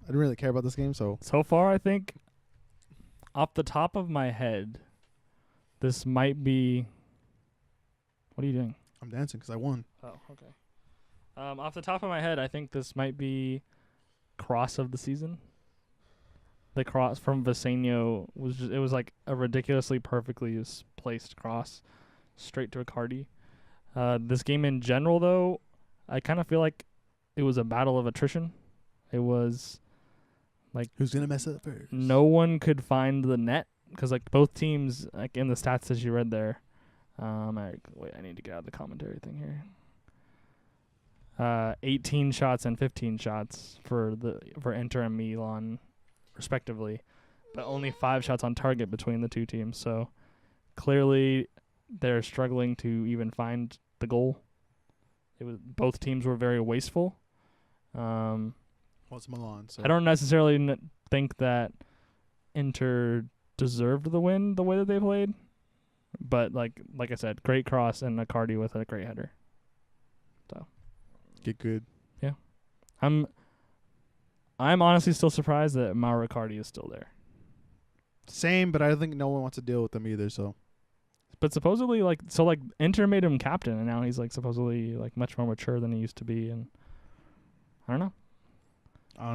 really care about this game, so
far I think off the top of my head, this might be. What are you doing?
I'm dancing because I won.
Oh, okay. Off the top of my head, I think this might be cross of the season. The cross from Vicenio was a ridiculously perfectly placed cross straight to Icardi. This game in general, though, I kind of feel like it was a battle of attrition. It was
who's gonna mess up first?
No one could find the net because both teams, in the stats that you read there. I need to get out of the commentary thing here. 18 shots and 15 shots for Inter and Milan, respectively, but only 5 shots on target between the two teams. So clearly, they're struggling to even find the goal. Both teams were very wasteful.
Well, it's Milan. So
I don't necessarily think that Inter deserved the win the way that they played, but like I said, great cross and Icardi with a great header. So
get good.
Yeah, I'm honestly still surprised that Mauro Icardi is still there.
Same, but I think no one wants to deal with them either. So,
but supposedly Inter made him captain, and now he's like supposedly like much more mature than he used to be, and I don't know.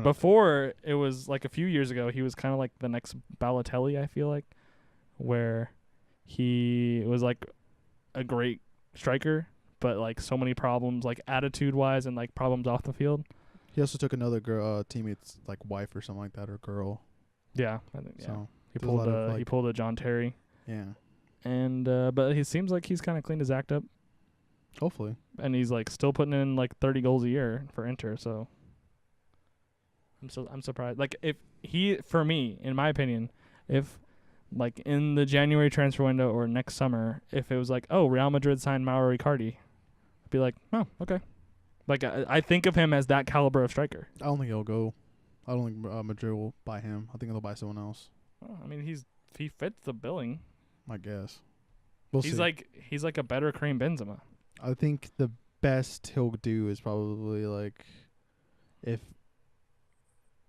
Before, it was like a few years ago, he was kind of like the next Balotelli, I feel like, where he was like a great striker, but like so many problems, like attitude-wise and like problems off the field.
He also took another girl, teammate's like wife or something like that, or girl.
Yeah, I think
So
he pulled a John Terry.
Yeah.
And but he seems like he's kind of cleaned his act up.
Hopefully.
And he's like still putting in like 30 goals a year for Inter, so I'm surprised. Like if he, for me, in my opinion, if like in the January transfer window or next summer, if it was like, oh, Real Madrid signed Mauro Icardi, I'd be like, oh, okay. Like I think of him as that caliber of striker.
I don't think he'll go. I don't think Madrid will buy him. I think they'll buy someone else.
Well, I mean, he fits the billing.
I guess. We'll see.
He's like a better Karim Benzema.
I think the best he'll do is probably like if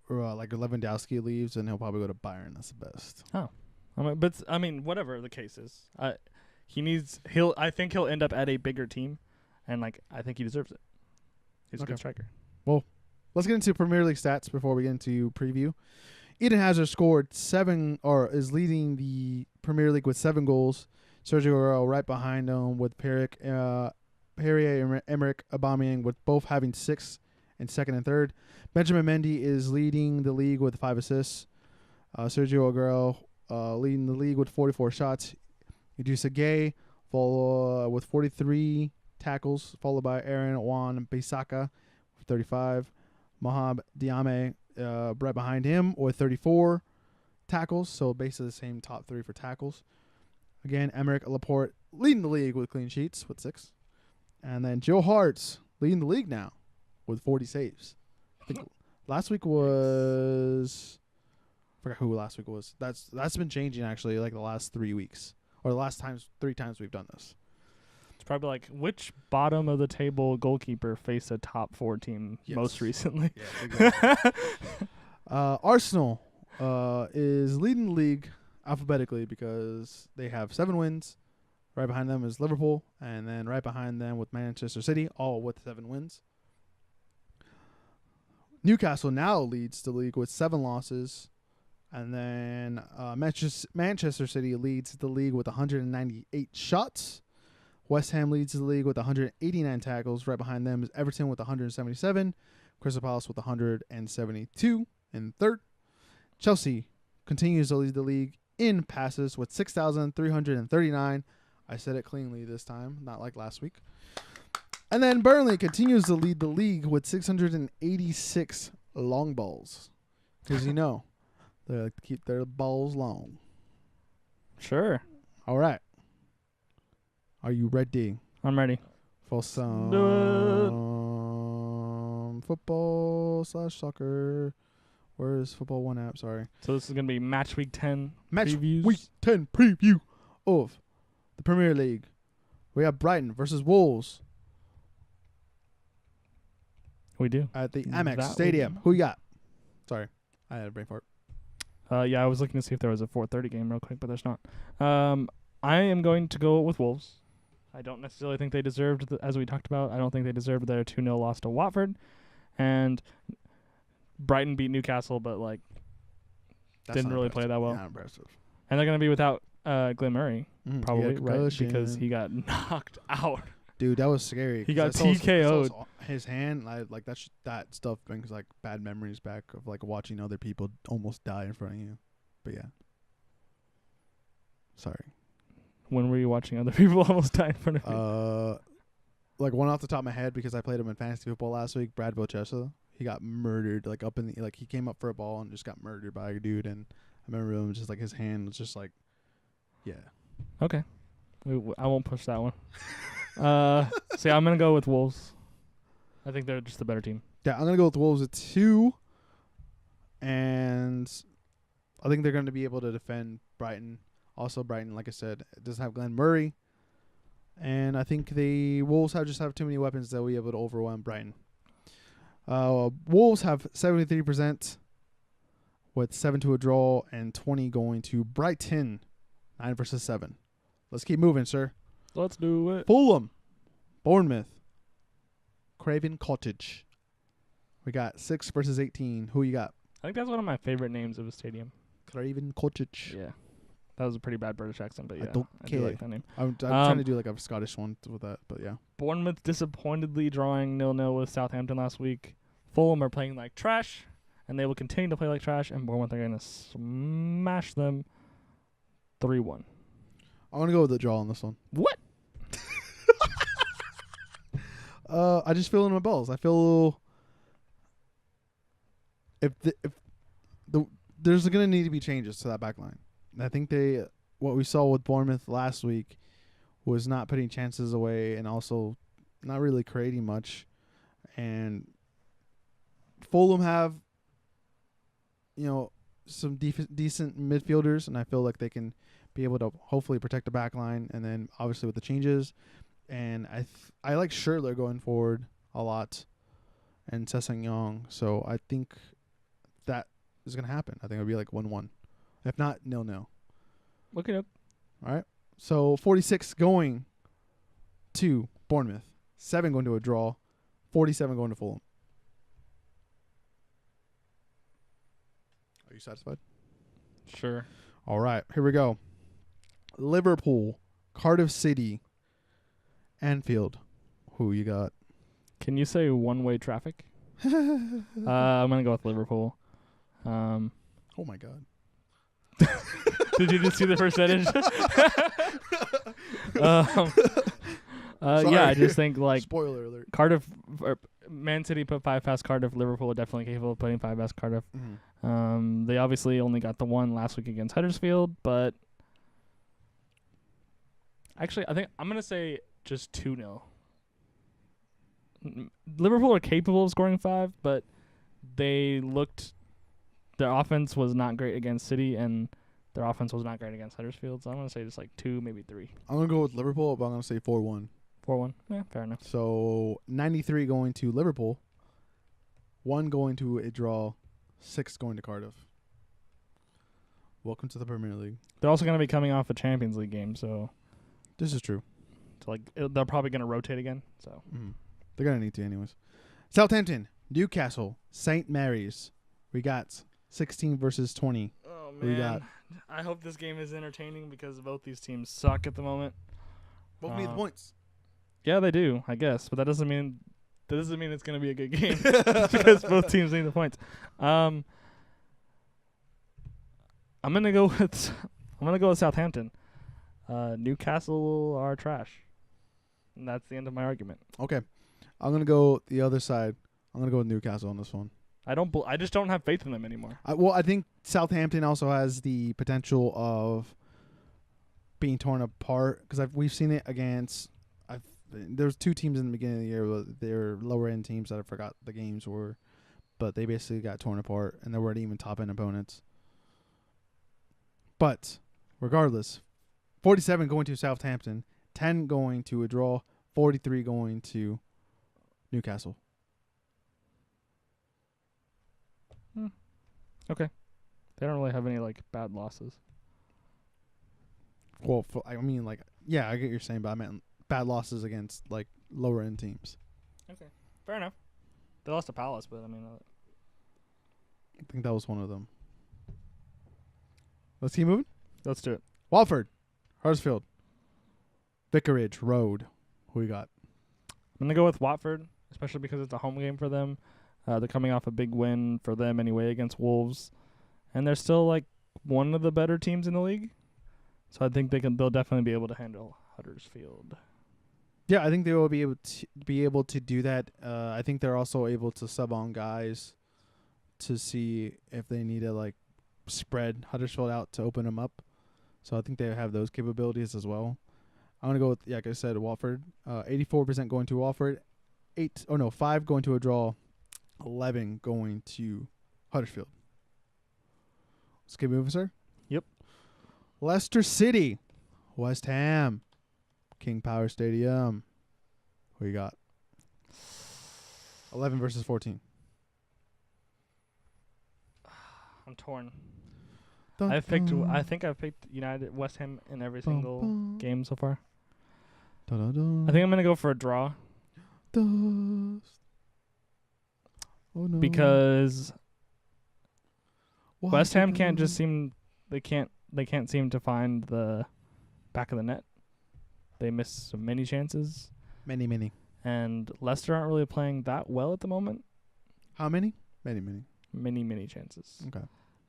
like Lewandowski leaves, and he'll probably go to Bayern. That's the best.
Oh, I mean, whatever the case is, I think he'll end up at a bigger team, and like I think he deserves it. He's a good striker.
Well, let's get into Premier League stats before we get into preview. Eden Hazard scored is leading the Premier League with 7 goals. Sergio Aguero right behind him with Pierre-Emerick Aubameyang with both having 6 in second and third. Benjamin Mendy is leading the league with 5 assists. Sergio Aguero leading the league with 44 shots. Idrissa Gueye with 43 tackles, followed by Aaron Wan-Bissaka with 35. Mohamed Diame right behind him with 34 tackles, so basically the same top 3 for tackles. Again, Emerick Laporte leading the league with clean sheets with 6. And then Joe Hart's leading the league now with 40 saves. I think last week was... I forgot who last week was. That's been changing, actually, like the last 3 weeks. Or the last 3 times we've done this.
It's probably like, which bottom of the table goalkeeper faced a top 4 team most recently?
Yeah, exactly. Arsenal is leading the league alphabetically because they have 7 wins. Right behind them is Liverpool, and then right behind them with Manchester City, all with 7 wins. Newcastle now leads the league with 7 losses, and then Manchester City leads the league with 198 shots. West Ham leads the league with 189 tackles. Right behind them is Everton with 177. Crystal Palace with 172 in third. Chelsea continues to lead the league in passes with 6,339. I said it cleanly this time, not like last week. And then Burnley continues to lead the league with 686 long balls. Because, they like to keep their balls long.
Sure.
All right. Are you ready?
I'm ready.
For some football/soccer. Where is Football One app? Sorry.
So this is going to be Match Week 10
previews. Week 10 preview of the Premier League. We have Brighton versus Wolves.
We do.
At the Amex Stadium. Who you got? Sorry. I had a brain fart.
Yeah, I was looking to see if there was a 4:30 game real quick, but there's not. I am going to go with Wolves. I don't necessarily think they deserved, as we talked about, I don't think they deserved their 2-0 loss to Watford. And Brighton beat Newcastle, but didn't really play that well.
Not impressive.
And they're going to be without Glenn Murray, probably, right? Because he got knocked out.
Dude, that was scary.
He got TKO'd.
His hand, that stuff brings bad memories back of watching other people almost die in front of you. But yeah. Sorry.
When were you watching other people almost die in front of you?
One off the top of my head, because I played him in fantasy football last week, Brad Bochesa. He got murdered, up in the, he came up for a ball and just got murdered by a dude, and I remember him just, his hand was just, yeah.
Okay. I won't push that one. I'm going to go with Wolves. I think they're just the better team.
Yeah, I'm going to go with Wolves at 2. And I think they're going to be able to defend Brighton. Also, Brighton, like I said, doesn't have Glenn Murray. And I think the Wolves just have too many weapons that will be able to overwhelm Brighton. Wolves have 73% with 7 to a draw and 20 going to Brighton. 9 versus 7. Let's keep moving, sir.
Let's do it.
Fulham, Bournemouth, Craven Cottage. We got 6 versus 18. Who you got?
I think that's one of my favorite names of a stadium.
Craven Cottage.
Yeah. That was a pretty bad British accent, but yeah.
I don't care.
do like that name.
I'm trying to do like a Scottish one with that, but yeah.
Bournemouth disappointedly drawing 0-0 with Southampton last week. Fulham are playing like trash, and they will continue to play like trash, and Bournemouth are going to smash them 3-1.
I'm going to go with the draw on this one.
What?
I just feel in my balls. I feel if there's going to need to be changes to that back line. I think what we saw with Bournemouth last week was not putting chances away and also not really creating much. And Fulham have, some decent midfielders, and I feel like they can be able to hopefully protect the back line. And then obviously with the changes, and I like Schürrle going forward a lot, and Sessegnon. So I think that is going to happen. I think it'll be like 1-1. If not, 0-0.
Look it up.
All right. So 46 going to Bournemouth. 7 going to a draw. 47 going to Fulham. Are you satisfied?
Sure.
All right. Here we go. Liverpool, Cardiff City, Anfield. Who you got?
Can you say one-way traffic? I'm going to go with Liverpool.
Oh, my God.
Did you just see the percentage? Yeah, I just think like
spoiler alert.
Cardiff, Man City put 5 past Cardiff. Liverpool are definitely capable of putting 5 past Cardiff.
Mm-hmm.
They obviously only got the one last week against Huddersfield, but actually, I think I'm gonna say just 2-0. Liverpool are capable of scoring 5, but their offense was not great against City, and their offense was not great against Huddersfield. So I'm going to say just like 2, maybe 3.
I'm going to go with Liverpool, but I'm going to say 4-1.
4-1. Yeah, fair enough.
So 93 going to Liverpool, 1 going to a draw, 6 going to Cardiff. Welcome to the Premier League.
They're also going to be coming off a Champions League game, so
This is true.
they're probably going to rotate again. So
They're going to need to anyways. Southampton, Newcastle, St. Mary's. We got 16 versus 20.
Oh, man.
Who you got?
I hope this game is entertaining because both these teams suck at the moment.
Both need the points.
Yeah, they do, I guess. But that doesn't mean it's going to be a good game because both teams need the points. I'm going to go with Southampton. Newcastle are trash. And that's the end of my argument.
Okay. I'm going to go the other side. I'm going to go with Newcastle on this one.
I just don't have faith in them anymore.
I think Southampton also has the potential of being torn apart because we've seen it against. There's 2 teams in the beginning of the year. They're lower end teams that I forgot the games were, but they basically got torn apart and they weren't even top end opponents. But regardless, 47 going to Southampton, 10 going to a draw, 43 going to Newcastle.
Okay. They don't really have any bad losses.
Well, I get what you're saying, but I meant bad losses against lower end teams.
Okay, fair enough. They lost to Palace, but
I think that was one of them. Let's keep moving.
Let's do it.
Watford, Huddersfield, Vicarage Road. Who you got?
I'm gonna go with Watford, especially because it's a home game for them. They're coming off a big win for them anyway against Wolves, and they're still one of the better teams in the league. So I think they'll definitely be able to handle Huddersfield.
Yeah, I think they will be able to do that. I think they're also able to sub on guys to see if they need to spread Huddersfield out to open them up. So I think they have those capabilities as well. I'm gonna go with like I said, Watford. 84% going to Watford. 5 going to a draw. 11 going to Huddersfield. Let's keep moving, sir.
Yep.
Leicester City, West Ham, King Power Stadium. Who you got? 11 versus 14.
I'm torn.
Dun,
I
dun,
think I've picked West Ham in every
bum,
single
bum.
game so far.
Dun, dun, dun.
I think I'm gonna go for a draw
Dust. Oh no.
because
Why'd
West
you
Ham can't
go?
just seem they can't seem to find the back of the net. They miss so many chances,
Many.
and Leicester aren't really playing that well at the moment.
How many? Many.
Many chances.
Okay.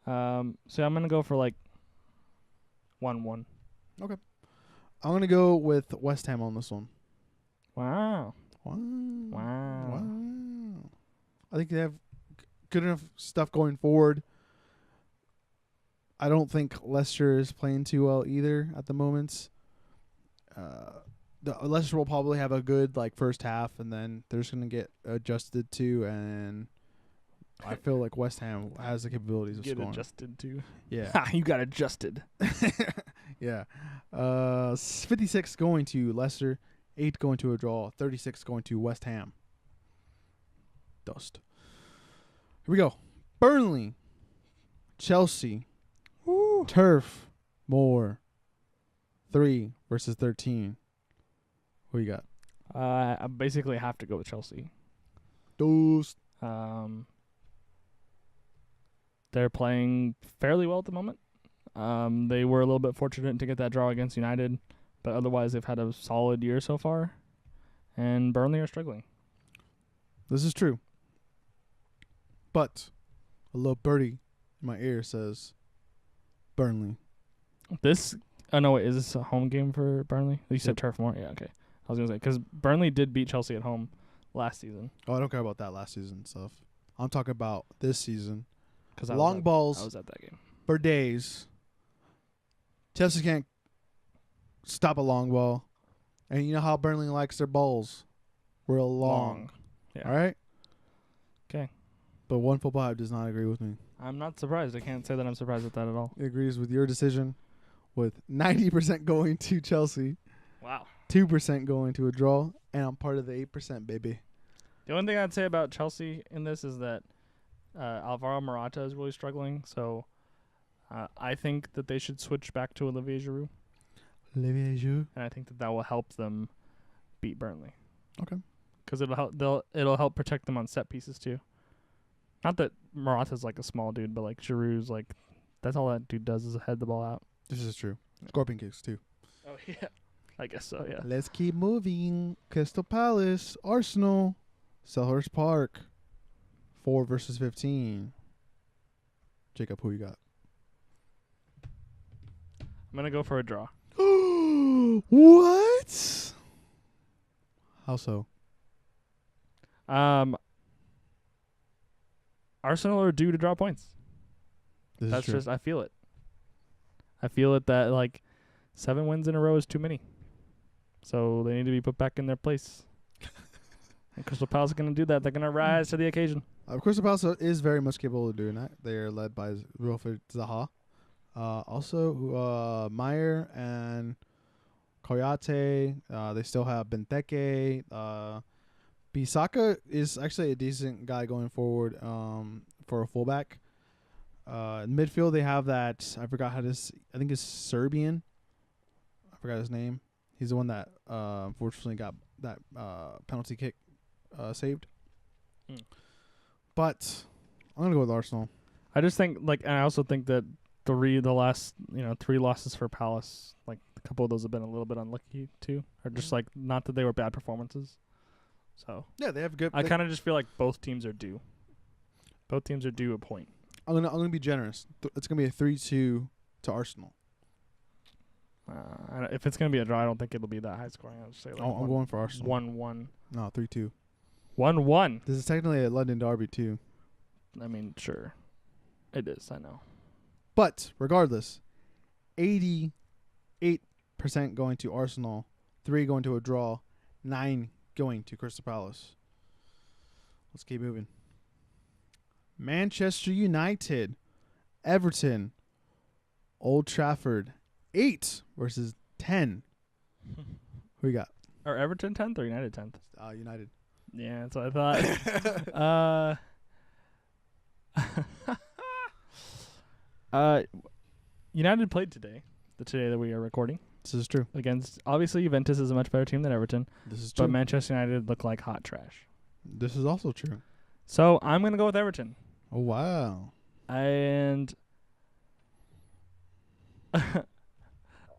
So I'm gonna go for like 1-1.
I'm gonna go with West Ham on this one.
Wow.
Wow. I think they have good enough stuff going forward. I don't think Leicester is playing too well either at the moment. The Leicester will probably have a good first half, and then they're just gonna get adjusted to. And I feel like West Ham has the capabilities of
Get
scoring.
adjusted to.
Yeah,
You got adjusted.
yeah. 56 going to Leicester, 8 going to a draw, 36 going to West Ham. Dust. Here we go. Burnley, Chelsea, Turf, Moor, 3 versus 13. Who you got?
I basically have to go with Chelsea.
Dust.
They're playing fairly well at the moment. They were a little bit fortunate to get that draw against United, but otherwise they've had a solid year so far. And Burnley are struggling.
This is true. But a little birdie in my ear says Burnley.
Is this a home game for Burnley? You said
Yep.
Turf Moor? Yeah, okay. I was going to say, because Burnley did beat Chelsea at home last season.
Oh, I don't care about that last season stuff. I'm talking about this season.
Cause
Long balls
I was at that game.
for days. Chelsea can't stop a long ball. And you know how Burnley likes their balls? Real long.
Yeah.
All right?
Okay.
But One Football Hype does not agree with me.
I'm not surprised. I can't say that I'm surprised with that at all.
It agrees with your decision with 90% going to Chelsea,
Wow.
2% going to a draw, and I'm part of the 8%, baby.
The only thing I'd say about Chelsea in this is that Alvaro Morata is really struggling. So I think that they should switch back to Olivier Giroud.
Olivier Giroud.
And I think that will help them beat Burnley.
Okay.
Because it'll help protect them on set pieces too. Not that Morata's like a small dude, but like Giroud's like that's all that dude does is head the ball out.
This is true. Scorpion kicks, too.
Oh yeah, I guess so. Yeah.
Let's keep moving. Crystal Palace, Arsenal, Selhurst Park, 4 versus 15. Jacob, who you got?
I'm gonna go for a draw.
What? How so?
Arsenal are due to draw points.
This
That's
is true.
just I feel it. I feel it that like 7 wins in a row is too many. So they need to be put back in their place. And Crystal Palace are going to do that. They're going to rise to the occasion.
Crystal Palace is very much capable of doing that. They are led by Wilfried Zaha. Also, Meyer and Koyate. They still have Benteke. Bisaka is actually a decent guy going forward for a fullback. In midfield, they have that. I forgot how this. I think it's Serbian. I forgot his name. He's the one that unfortunately got that penalty kick saved. But I'm gonna go with Arsenal.
I just think and I also think that the last 3 losses for Palace, like a couple of those have been a little bit unlucky too, or just like not that they were bad performances. So
Yeah, they have good.
I kind of just feel like both teams are due. Both teams are due a point.
I'm gonna be generous. It's gonna be a 3-2 to Arsenal.
If it's gonna be a draw, I don't think it'll be that high scoring. I'll just say like
I'm going for Arsenal.
1-1.
No, 3-2.
1-1.
This is technically a London derby too.
I mean, sure, it is. I know.
But regardless, 88% going to Arsenal, 3 going to a draw, 9 going to Crystal Palace. Let's keep moving. Manchester United, Everton, Old Trafford, 8 versus 10. Who you got?
Are Everton 10th or United 10th?
United.
Yeah, that's what I thought. United played today, the today that we are recording.
This is true.
Against, obviously, Juventus is a much better team than Everton.
This is true.
But Manchester United look like hot trash.
This is also true.
So I'm going to go with Everton.
Oh, wow.
And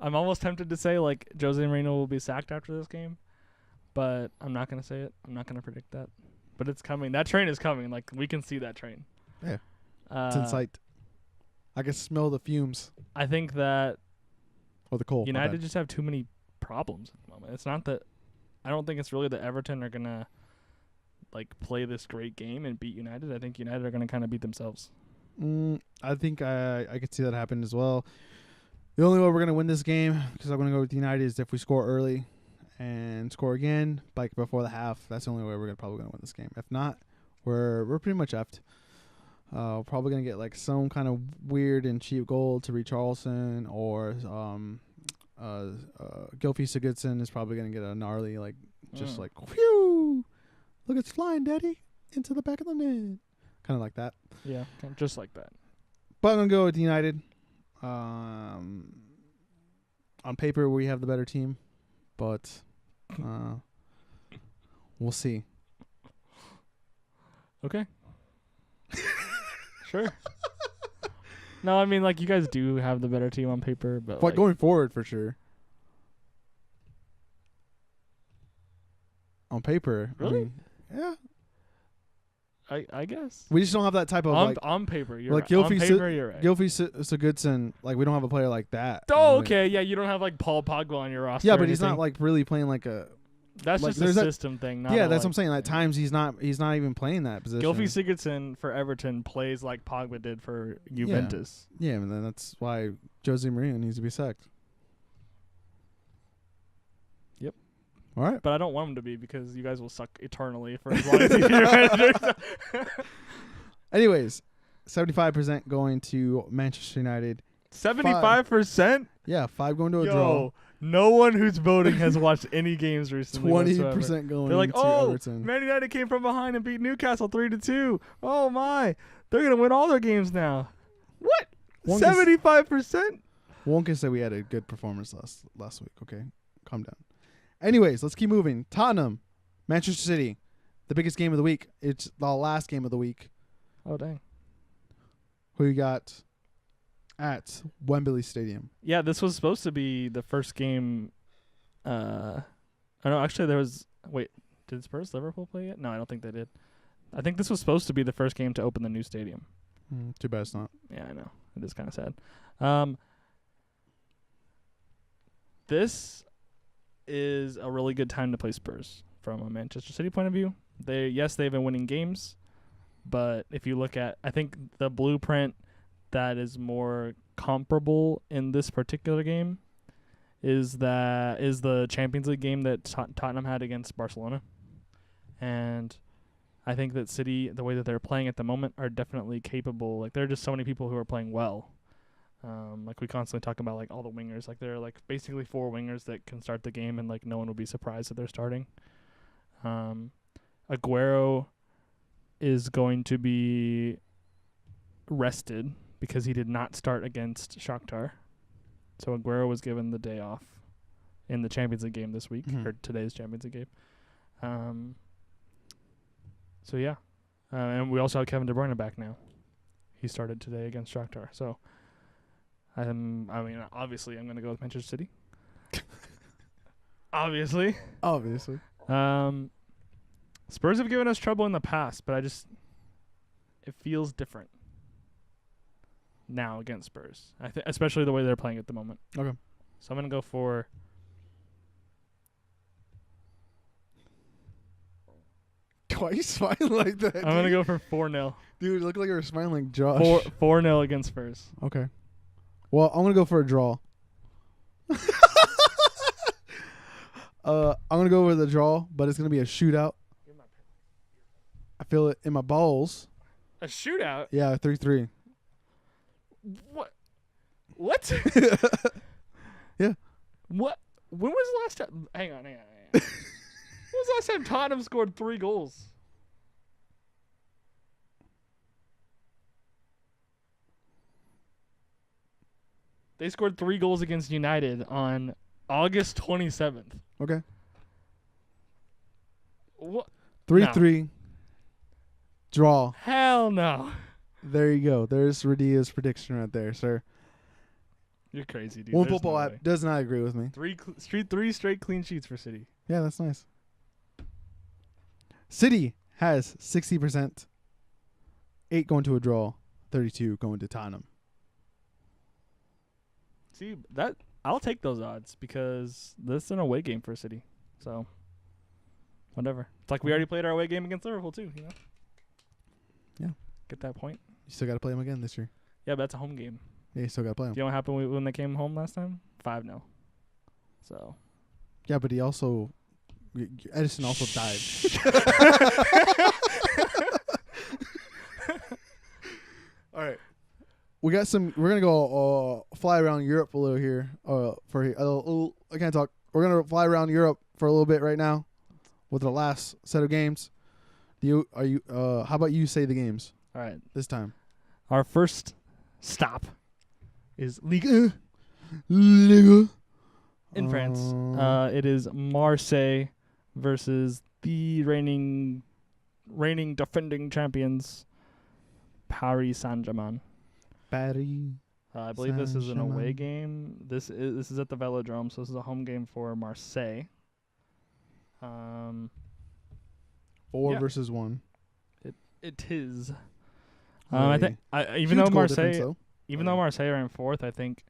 I'm almost tempted to say, like, Jose Mourinho will be sacked after this game. But I'm not going to say it. I'm not going to predict that. But it's coming. That train is coming. Like, we can see that train.
Yeah. It's in sight. I can smell the fumes.
I think that
the coal.
United just have too many problems at the moment. It's not that I don't think it's really that Everton are going to like play this great game and beat United. I think United are going to kind of beat themselves.
I think I could see that happen as well. The only way we're going to win this game, because I'm going to go with United, is if we score early and score again, like before the half. That's the only way we're probably going to win this game. If not, we're pretty much effed. Probably going to get like some kind of weird and cheap goal to Richarlison, or Gylfi Sigurdsson is probably going to get a gnarly, like, just like, whew, look, it's flying, daddy, into the back of the net. Kind of like that.
Yeah, just like that.
But I'm going to go with United. On paper, we have the better team, but we'll see.
Okay. Sure. No, I mean, like, you guys do have the better team on paper, but like,
going forward, for sure. On paper,
really?
I mean, yeah.
I guess.
We just don't have that type of
on paper. You're
like
right. On paper, you're right.
Gylfi Sigurdsson, like, we don't have a player like that.
Oh, okay. Yeah, you don't have like Paul Pogba on your roster.
Yeah, but he's not like really playing like a.
That's
like,
just a system thing. Not
that's what I'm saying. At times, he's not even playing that position.
Gylfi Sigurdsson for Everton plays like Pogba did for Juventus.
Yeah, and then that's why Jose Mourinho needs to be sacked.
Yep.
All right.
But I don't want him to be, because you guys will suck eternally for as long as he's your manager.
Anyways, 75% going to Manchester United.
75%?
Yeah, 5 going to a draw.
No one who's voting has watched any games recently.
20% going.
They're like,
to Everton.
Man United came from behind and beat Newcastle 3-2. Oh my, they're gonna win all their games now. What? 75%?
One can say we had a good performance last week. Okay, calm down. Anyways, let's keep moving. Tottenham, Manchester City, the biggest game of the week. It's the last game of the week.
Oh dang.
Who you got at Wembley Stadium?
Yeah, this was supposed to be the first game. I know. Actually, there was. Wait, did Spurs Liverpool play yet? No, I don't think they did. I think this was supposed to be the first game to open the new stadium.
Too bad it's not.
Yeah, I know. It is kind of sad. This is a really good time to play Spurs from a Manchester City point of view. They've been winning games, but if you look at, I think the blueprint that is more comparable in this particular game is the Champions League game that Tottenham had against Barcelona. And I think that City, the way that they're playing at the moment, are definitely capable. Like, there are just so many people who are playing well. Like, we constantly talk about, like, all the wingers. Like, there are, like, basically 4 wingers that can start the game, and, like, no one will be surprised that they're starting. Aguero is going to be rested because he did not start against Shakhtar. So Aguero was given the day off in the Champions League game this week, or today's Champions League game. So, yeah. And we also have Kevin De Bruyne back now. He started today against Shakhtar. So, I mean, obviously, I'm going to go with Manchester City. Obviously. Spurs have given us trouble in the past, but it feels different now against Spurs. Especially the way they're playing at the moment.
Okay.
So I'm going to go for...
Why are you smiling like that?
I'm going to go for 4-0.
Dude, you look like you're smiling like Josh.
4-0 against Spurs.
Okay. Well, I'm going to go for a draw. I'm going to go with a draw, but it's going to be a shootout. I feel it in my balls.
A shootout?
Yeah, 3-3.
What? What?
Yeah.
What? When was the last time? Hang on. When was the last time Tottenham scored 3 goals? They scored 3 goals against United on August 27th.
Okay.
What?
3-3. Draw.
Hell no.
There you go. There's Radia's prediction right there, sir.
You're crazy, dude.
One
There's
football
no
app
way.
does not agree with me.
3 straight clean sheets for City.
Yeah, that's nice. City has 60%. 8 going to a draw. 32 going to Tottenham.
See, that I'll take those odds because this is an away game for City. So, whatever. It's like we already played our away game against Liverpool too, you know?
Yeah.
Get that point?
You still got to play them again this year.
Yeah, but that's a home game.
Yeah, you still got to play them.
Do you know what happened when they came home last time? 5-0. So.
Yeah, but he also... Edison also died. All right. We got some... We're going to go fly around Europe a little here. I can't talk. We're going to fly around Europe for a little bit right now with the last set of games. How about you say the games?
All right.
This time.
Our first stop is Ligue 1
Liga.
in France. It is Marseille versus the reigning defending champions, Paris Saint-Germain.
Paris.
I believe this is an away
Saint-Germain.
game. This is at the Velodrome, so this is a home game for Marseille.
4
Yeah.
versus 1.
It is.
Really
I think even
huge
though
goal difference,
Marseille,
though.
even though Marseille are in 4th, I think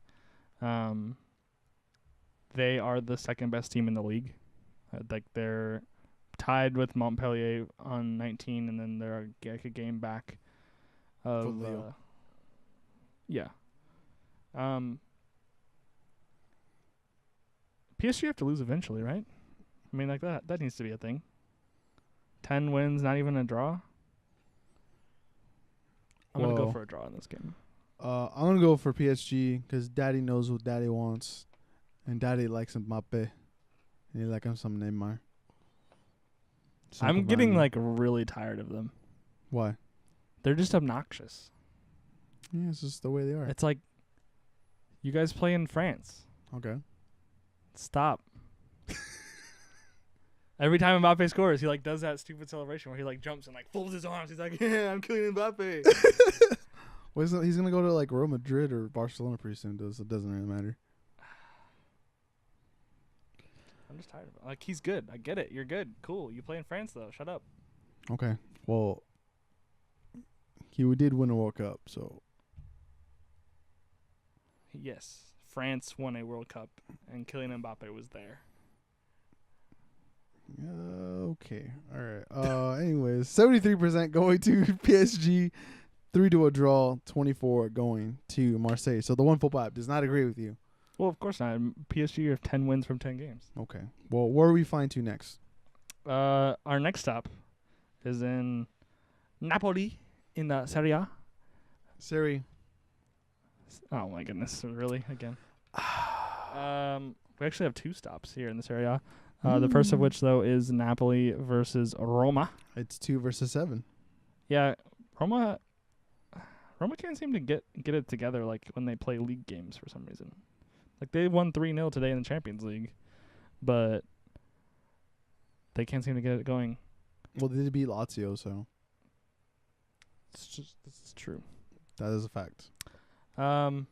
they are the second best team in the league. Like they're tied with Montpellier on 19, and then they're like a game back of
Lille.
yeah. PSG have to lose eventually, right? I mean, like that needs to be a thing. 10 wins, not even a draw. I'm gonna go
Whoa.
for a draw in this game.
I'm gonna go for PSG because Daddy knows what Daddy wants, and Daddy likes Mbappe, and he likes him some Neymar.
I'm getting like really tired of them.
Why?
They're just obnoxious.
Yeah, it's just the way they are.
It's like you guys play in France.
Okay.
Stop. Every time Mbappe scores, he like does that stupid celebration where he like jumps and like folds his arms. He's like, "Yeah, I'm killing Mbappe."
Well, he's gonna go to like Real Madrid or Barcelona pretty soon. It doesn't really matter.
I'm just tired of it. Like he's good. I get it. You're good. Cool. You play in France though. Shut up.
Okay. Well, he did win a World Cup, so
Yes, France won a World Cup, and Kylian Mbappe was there.
okay. All right. Anyways, 73% going to PSG, 3 to a draw, 24 going to Marseille. So the one football app does not agree with you.
Well, of course not. PSG have 10 wins from 10 games.
Okay. Well, where are we flying to next?
Our next stop is in Napoli in the Serie A.
Siri.
Oh my goodness! Really again? We actually have 2 stops here in the Serie A. The first of which though is Napoli versus Roma.
It's 2 versus 7.
Yeah, Roma can't seem to get it together like when they play league games for some reason. Like they won 3-0 today in the Champions League, but they can't seem to get it going.
Well, they did beat Lazio, so
This is true.
that is a fact.
Um,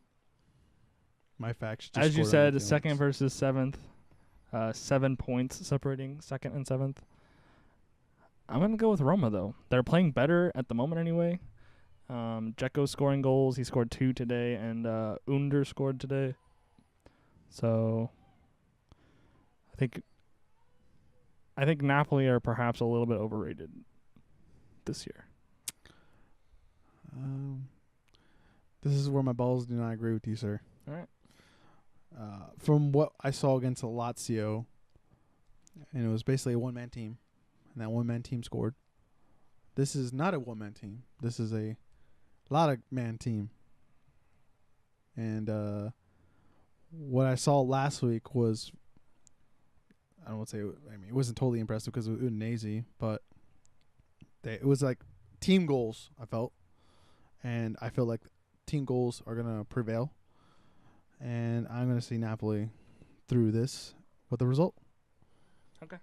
My facts. Just
as you
scored on
said,
the
second
feelings.
versus 7th, 7 points separating 2nd and 7th. I'm gonna go with Roma though. They're playing better at the moment anyway. Dzeko's scoring goals. He scored 2 today, and Under scored today. So I think Napoli are perhaps a little bit overrated this year.
This is where my balls do not agree with you, sir.
All right.
From what I saw against Lazio, and it was basically a one-man team, and that one-man team scored. This is not a one-man team. This is a lot of man team. And what I saw last week was, I don't want to say, I mean, it wasn't totally impressive because it was Udinese, but it was like team goals, I felt. And I feel like team goals are going to prevail. And I'm going to see Napoli through this with the result.
Okay.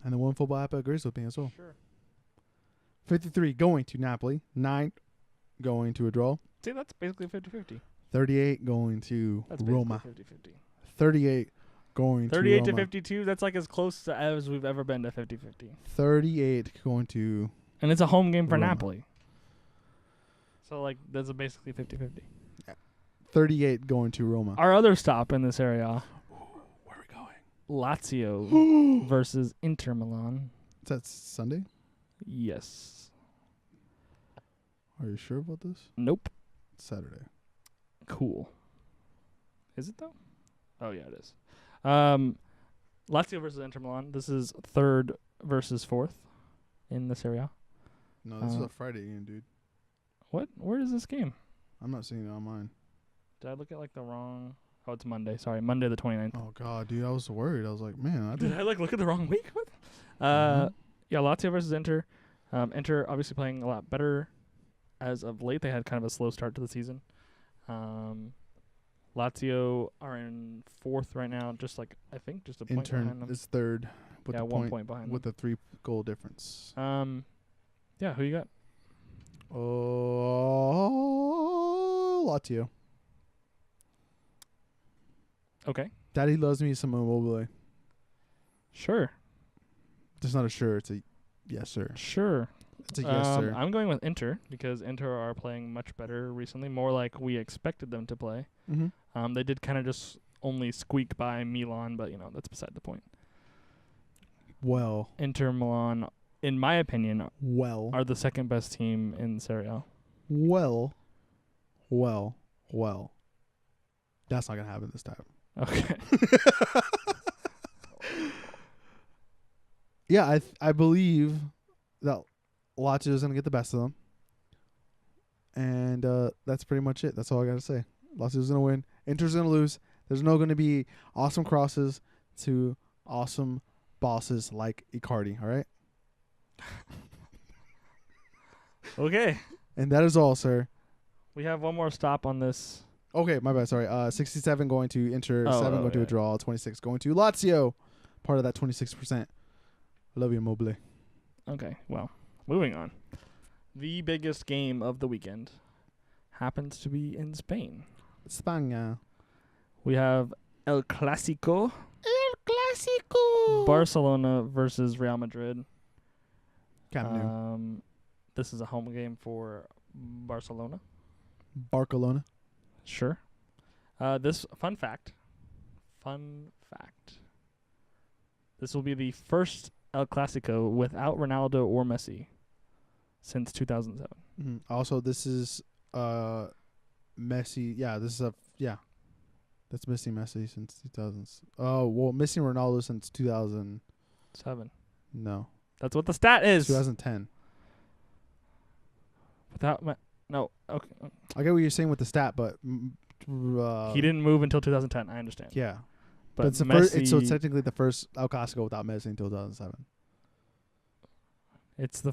And the One Football app agrees with me as well.
Sure.
53 going to Napoli. 9 going to a draw.
See, that's basically 50-50.
38 going to
That's
Roma.
basically 50-50.
38 going to
38 to
Roma.
52, that's like as close as we've ever been to 50-50.
38 going to
And it's a home game for
Roma.
Napoli. So, like, that's basically 50-50.
38 going to Roma.
Our other stop in this area,
Where are we going?
Lazio versus Inter Milan.
Is that Sunday?
Yes.
Are you sure about this?
Nope.
It's Saturday.
Cool. Is it, though? Oh, yeah, it is. Lazio versus Inter Milan. This is third versus fourth in this area.
No, this is a Friday game, dude.
What? Where is this game?
I'm not seeing it on mine.
Did I look at, like, the wrong... Oh, it's Monday. Sorry, Monday the 29th.
Oh, God, dude. I was worried. I was like, man, I
Did
didn't.
I, like, look at the wrong week? What? Yeah, Lazio versus Inter. Inter obviously playing a lot better as of late. They had kind of a slow start to the season. Lazio are in fourth right now, just like I think just a point behind
Intern
them.
is third with
Yeah,
the
1 point behind
with
them.
the 3-goal difference.
Yeah, who you got?
Oh, Lazio.
Okay,
Daddy loves me some Immobile.
sure,
It's not a sure. It's a yes, sir.
sure.
It's a yes, sir.
I'm going with Inter because Inter are playing much better recently, more like we expected them to play.
Mm-hmm.
They did kind of just only squeak by Milan, but that's beside the point.
Well,
Inter Milan, in my opinion, are the second best team in Serie A.
Well. That's not gonna happen this time.
Okay.
Yeah, I believe that Lazio is gonna get the best of them, and that's pretty much it. That's all I gotta say. Lazio's gonna win. Inter's gonna lose. There's no gonna be awesome crosses to awesome bosses like Icardi. All right.
Okay.
And that is all, sir.
We have one more stop on this.
Okay, my bad. Sorry. 67 going to Inter, 7 going to a draw, 26 going to Lazio. Part of that 26%. I love you, Mobile.
Okay, well, moving on. The biggest game of the weekend happens to be in Spain.
España.
We have El Clásico. Barcelona versus Real Madrid.
Camp Nou.
This is a home game for Barcelona.
Barcelona.
Sure. This fun fact. This will be the first El Clásico without Ronaldo or Messi since 2007.
Mm-hmm. Also, this is Messi. Yeah, this is that's missing Messi since 2000s. Oh, well, missing Ronaldo since 2007. No.
That's what the stat is.
2010.
No. Okay.
I get what you're saying with the stat, but
He didn't move until 2010. I understand.
Yeah.
But
it's the
Messi,
first. So it's technically the first El Clasico without Messi until 2007.
It's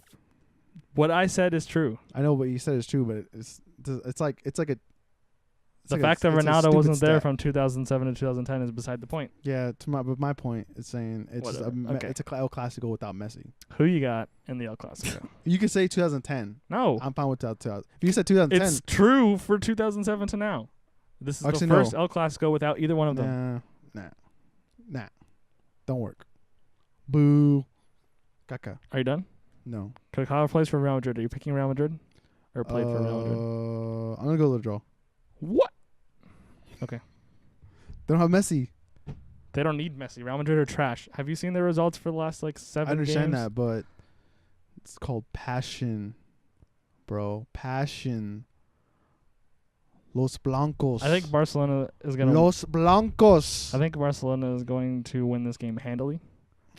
what I said is true.
I know what you said is true, but it's like a.
The fact that Ronaldo wasn't there from 2007 to 2010 is beside the point.
Yeah, but my point is saying it's just
Okay.
it's a El Clasico without Messi.
Who you got in the El Clasico?
You could say 2010.
No.
I'm fine with 2000. If you said 2010,
It's true for 2007 to now. This is
Actually,
the first
no.
El Clasico without either one of them.
Nah, don't work. Boo, caca.
Are you done?
No.
Kakao plays for Real Madrid. Are you picking Real Madrid? Or played for Real Madrid?
I'm gonna go to the draw.
What? Okay.
They don't have Messi.
They don't need Messi. Real Madrid are trash. Have you seen the results for the last 7 games?
I understand that, but it's called passion, bro. Passion. Los Blancos.
I think Barcelona is going to
Los Blancos.
I think Barcelona is going to win this game handily.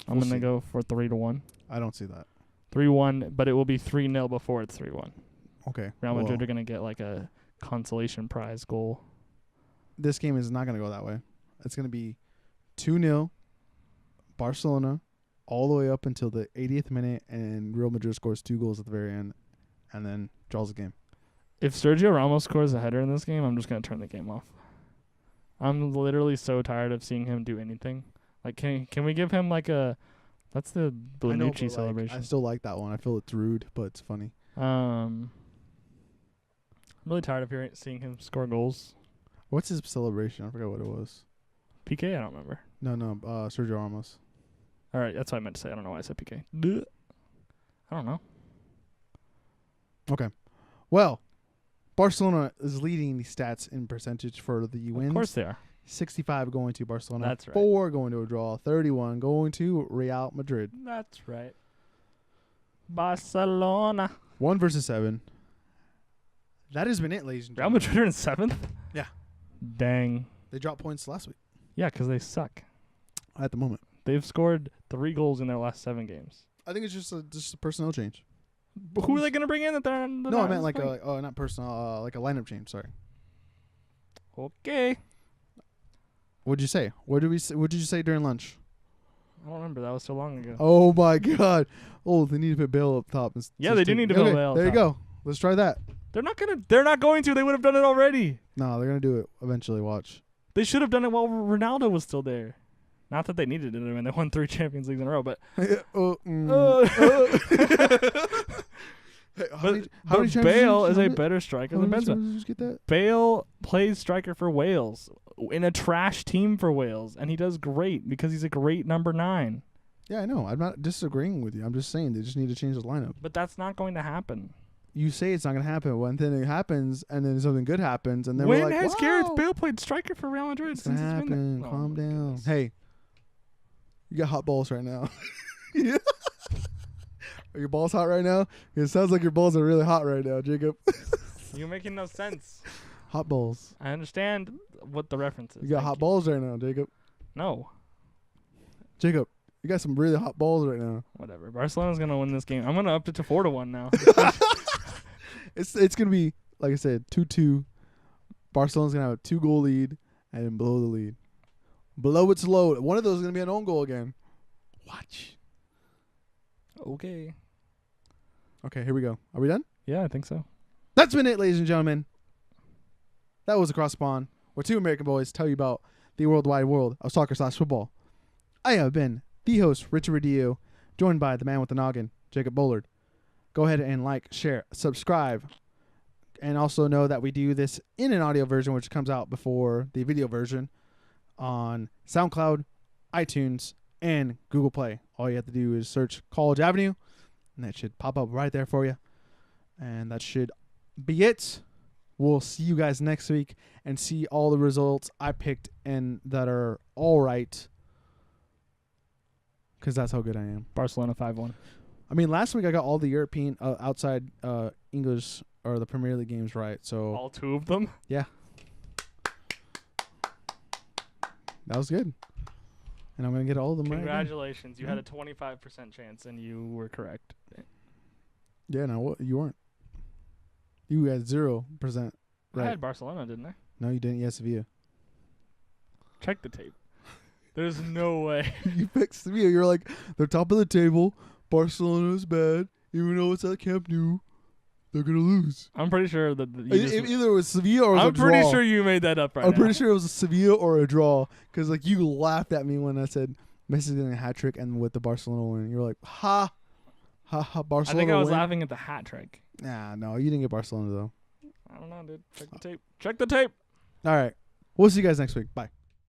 I'm
We'll
going to
see.
go for 3-1.
I don't see that.
3-1, but it will be 3-0 before it's 3-1.
Okay.
Real Madrid are going to get like a consolation prize goal.
this game is not going to go that way. It's going to be 2-0 Barcelona all the way up until the 80th minute, and Real Madrid scores 2 goals at the very end and then draws the game.
If Sergio Ramos scores a header in this game, I'm just going to turn the game off. I'm literally so tired of seeing him do anything. Like, can we give him like a... That's the Bonucci celebration.
I still like that one. I feel it's rude, but it's funny.
I'm really tired of seeing him score goals.
What's his celebration? I forgot what it was.
PK? I don't remember.
No, Sergio Ramos.
All right, that's what I meant to say. I don't know why I said PK. I don't know.
Okay. Well, Barcelona is leading the stats in percentage for the wins.
Of course they are.
65 going to Barcelona.
That's right.
4 going to a draw. 31 going to Real Madrid.
That's right. Barcelona.
1 versus 7. That has been it, ladies and
Real
gentlemen.
Madrid are in 7th?
Yeah.
Dang.
They dropped points last week.
Yeah, because they suck.
At the moment.
They've scored 3 goals in their last 7 games.
I think it's just a personnel change.
But who are they going to bring in that they're
No, I meant like not personal, like a lineup change. Sorry.
Okay.
What'd you say? What did you say during lunch?
I don't remember. That was so long ago.
Oh my God! Oh, they need to put Bale up top.
Yeah, they do need to put Bale up
There you
top.
go. Let's try that.
They're not going to. They would have done it already.
No, they're gonna do it eventually. Watch.
They should have done it while Ronaldo was still there. Not that they needed it. I mean, they won 3 Champions Leagues in a row, but
But
Bale is a better striker than Benzema.
Did you get that?
Bale plays striker for Wales in a trash team for Wales, and he does great because he's a great number 9.
Yeah, I know. I'm not disagreeing with you. I'm just saying they just need to change the lineup.
But that's not going to happen.
You say it's not going to happen. One thing happens, and then something good happens, and then
When
we're like,
has
wow,
Gareth Bale played striker for Real Madrid
it's
since
gonna
he's been
happen.
there?
Calm
my
down.
goodness.
Hey, you got hot balls right now. Are your balls hot right now? It sounds like your balls are really hot right now, Jacob.
You're making no sense.
Hot balls.
I understand what the reference is.
You got
Thank
hot balls right now, Jacob.
No.
Jacob, you got some really hot balls right now.
Whatever. Barcelona's going to win this game. I'm going to up it to 4-1 now.
It's gonna be, like I said, 2-2. Barcelona's gonna have a 2-goal lead and then blow the lead. Below it's low. One of those is gonna be an own goal again. Watch.
Okay.
Okay, here we go. Are we done?
Yeah, I think so.
That's been it, ladies and gentlemen. That was Across the Pond, where 2 American boys tell you about the worldwide world of soccer/football. I have been the host, Richard Rodillo, joined by the man with the noggin, Jacob Bullard. Go ahead and like, share, subscribe, and also know that we do this in an audio version, which comes out before the video version on SoundCloud, iTunes, and Google Play. All you have to do is search College Avenue, and that should pop up right there for you. And that should be it. We'll see you guys next week and see all the results I picked and that are all right, because that's how good I am.
Barcelona 5-1.
I mean, last week I got all the European outside English or the Premier League games right. So
All 2 of them?
yeah, that was good. And I'm gonna get all of them right.
Congratulations. You had a 25% chance, and you were correct.
Yeah, no, what you weren't. You had 0%
I
right.
had Barcelona, didn't I?
No, you didn't. Yes, Sevilla.
Check the tape. There's no way.
You picked Sevilla. You're like, they're top of the table. Barcelona's bad. Even though it's at Camp Nou, they're gonna lose.
I'm pretty sure that
Either it was Sevilla or it was
I'm
a draw.
pretty sure you made that up right
I'm
now.
pretty sure it was a Sevilla or a draw, because like you laughed at me when I said Messi's getting a hat trick and with the Barcelona win. You're like, ha, ha, ha,
I
Barcelona.
think I was
win?
laughing at the hat trick.
Nah, no, you didn't get Barcelona though.
I don't know, dude. Check the tape. Check the tape.
All right, we'll see you guys next week. Bye.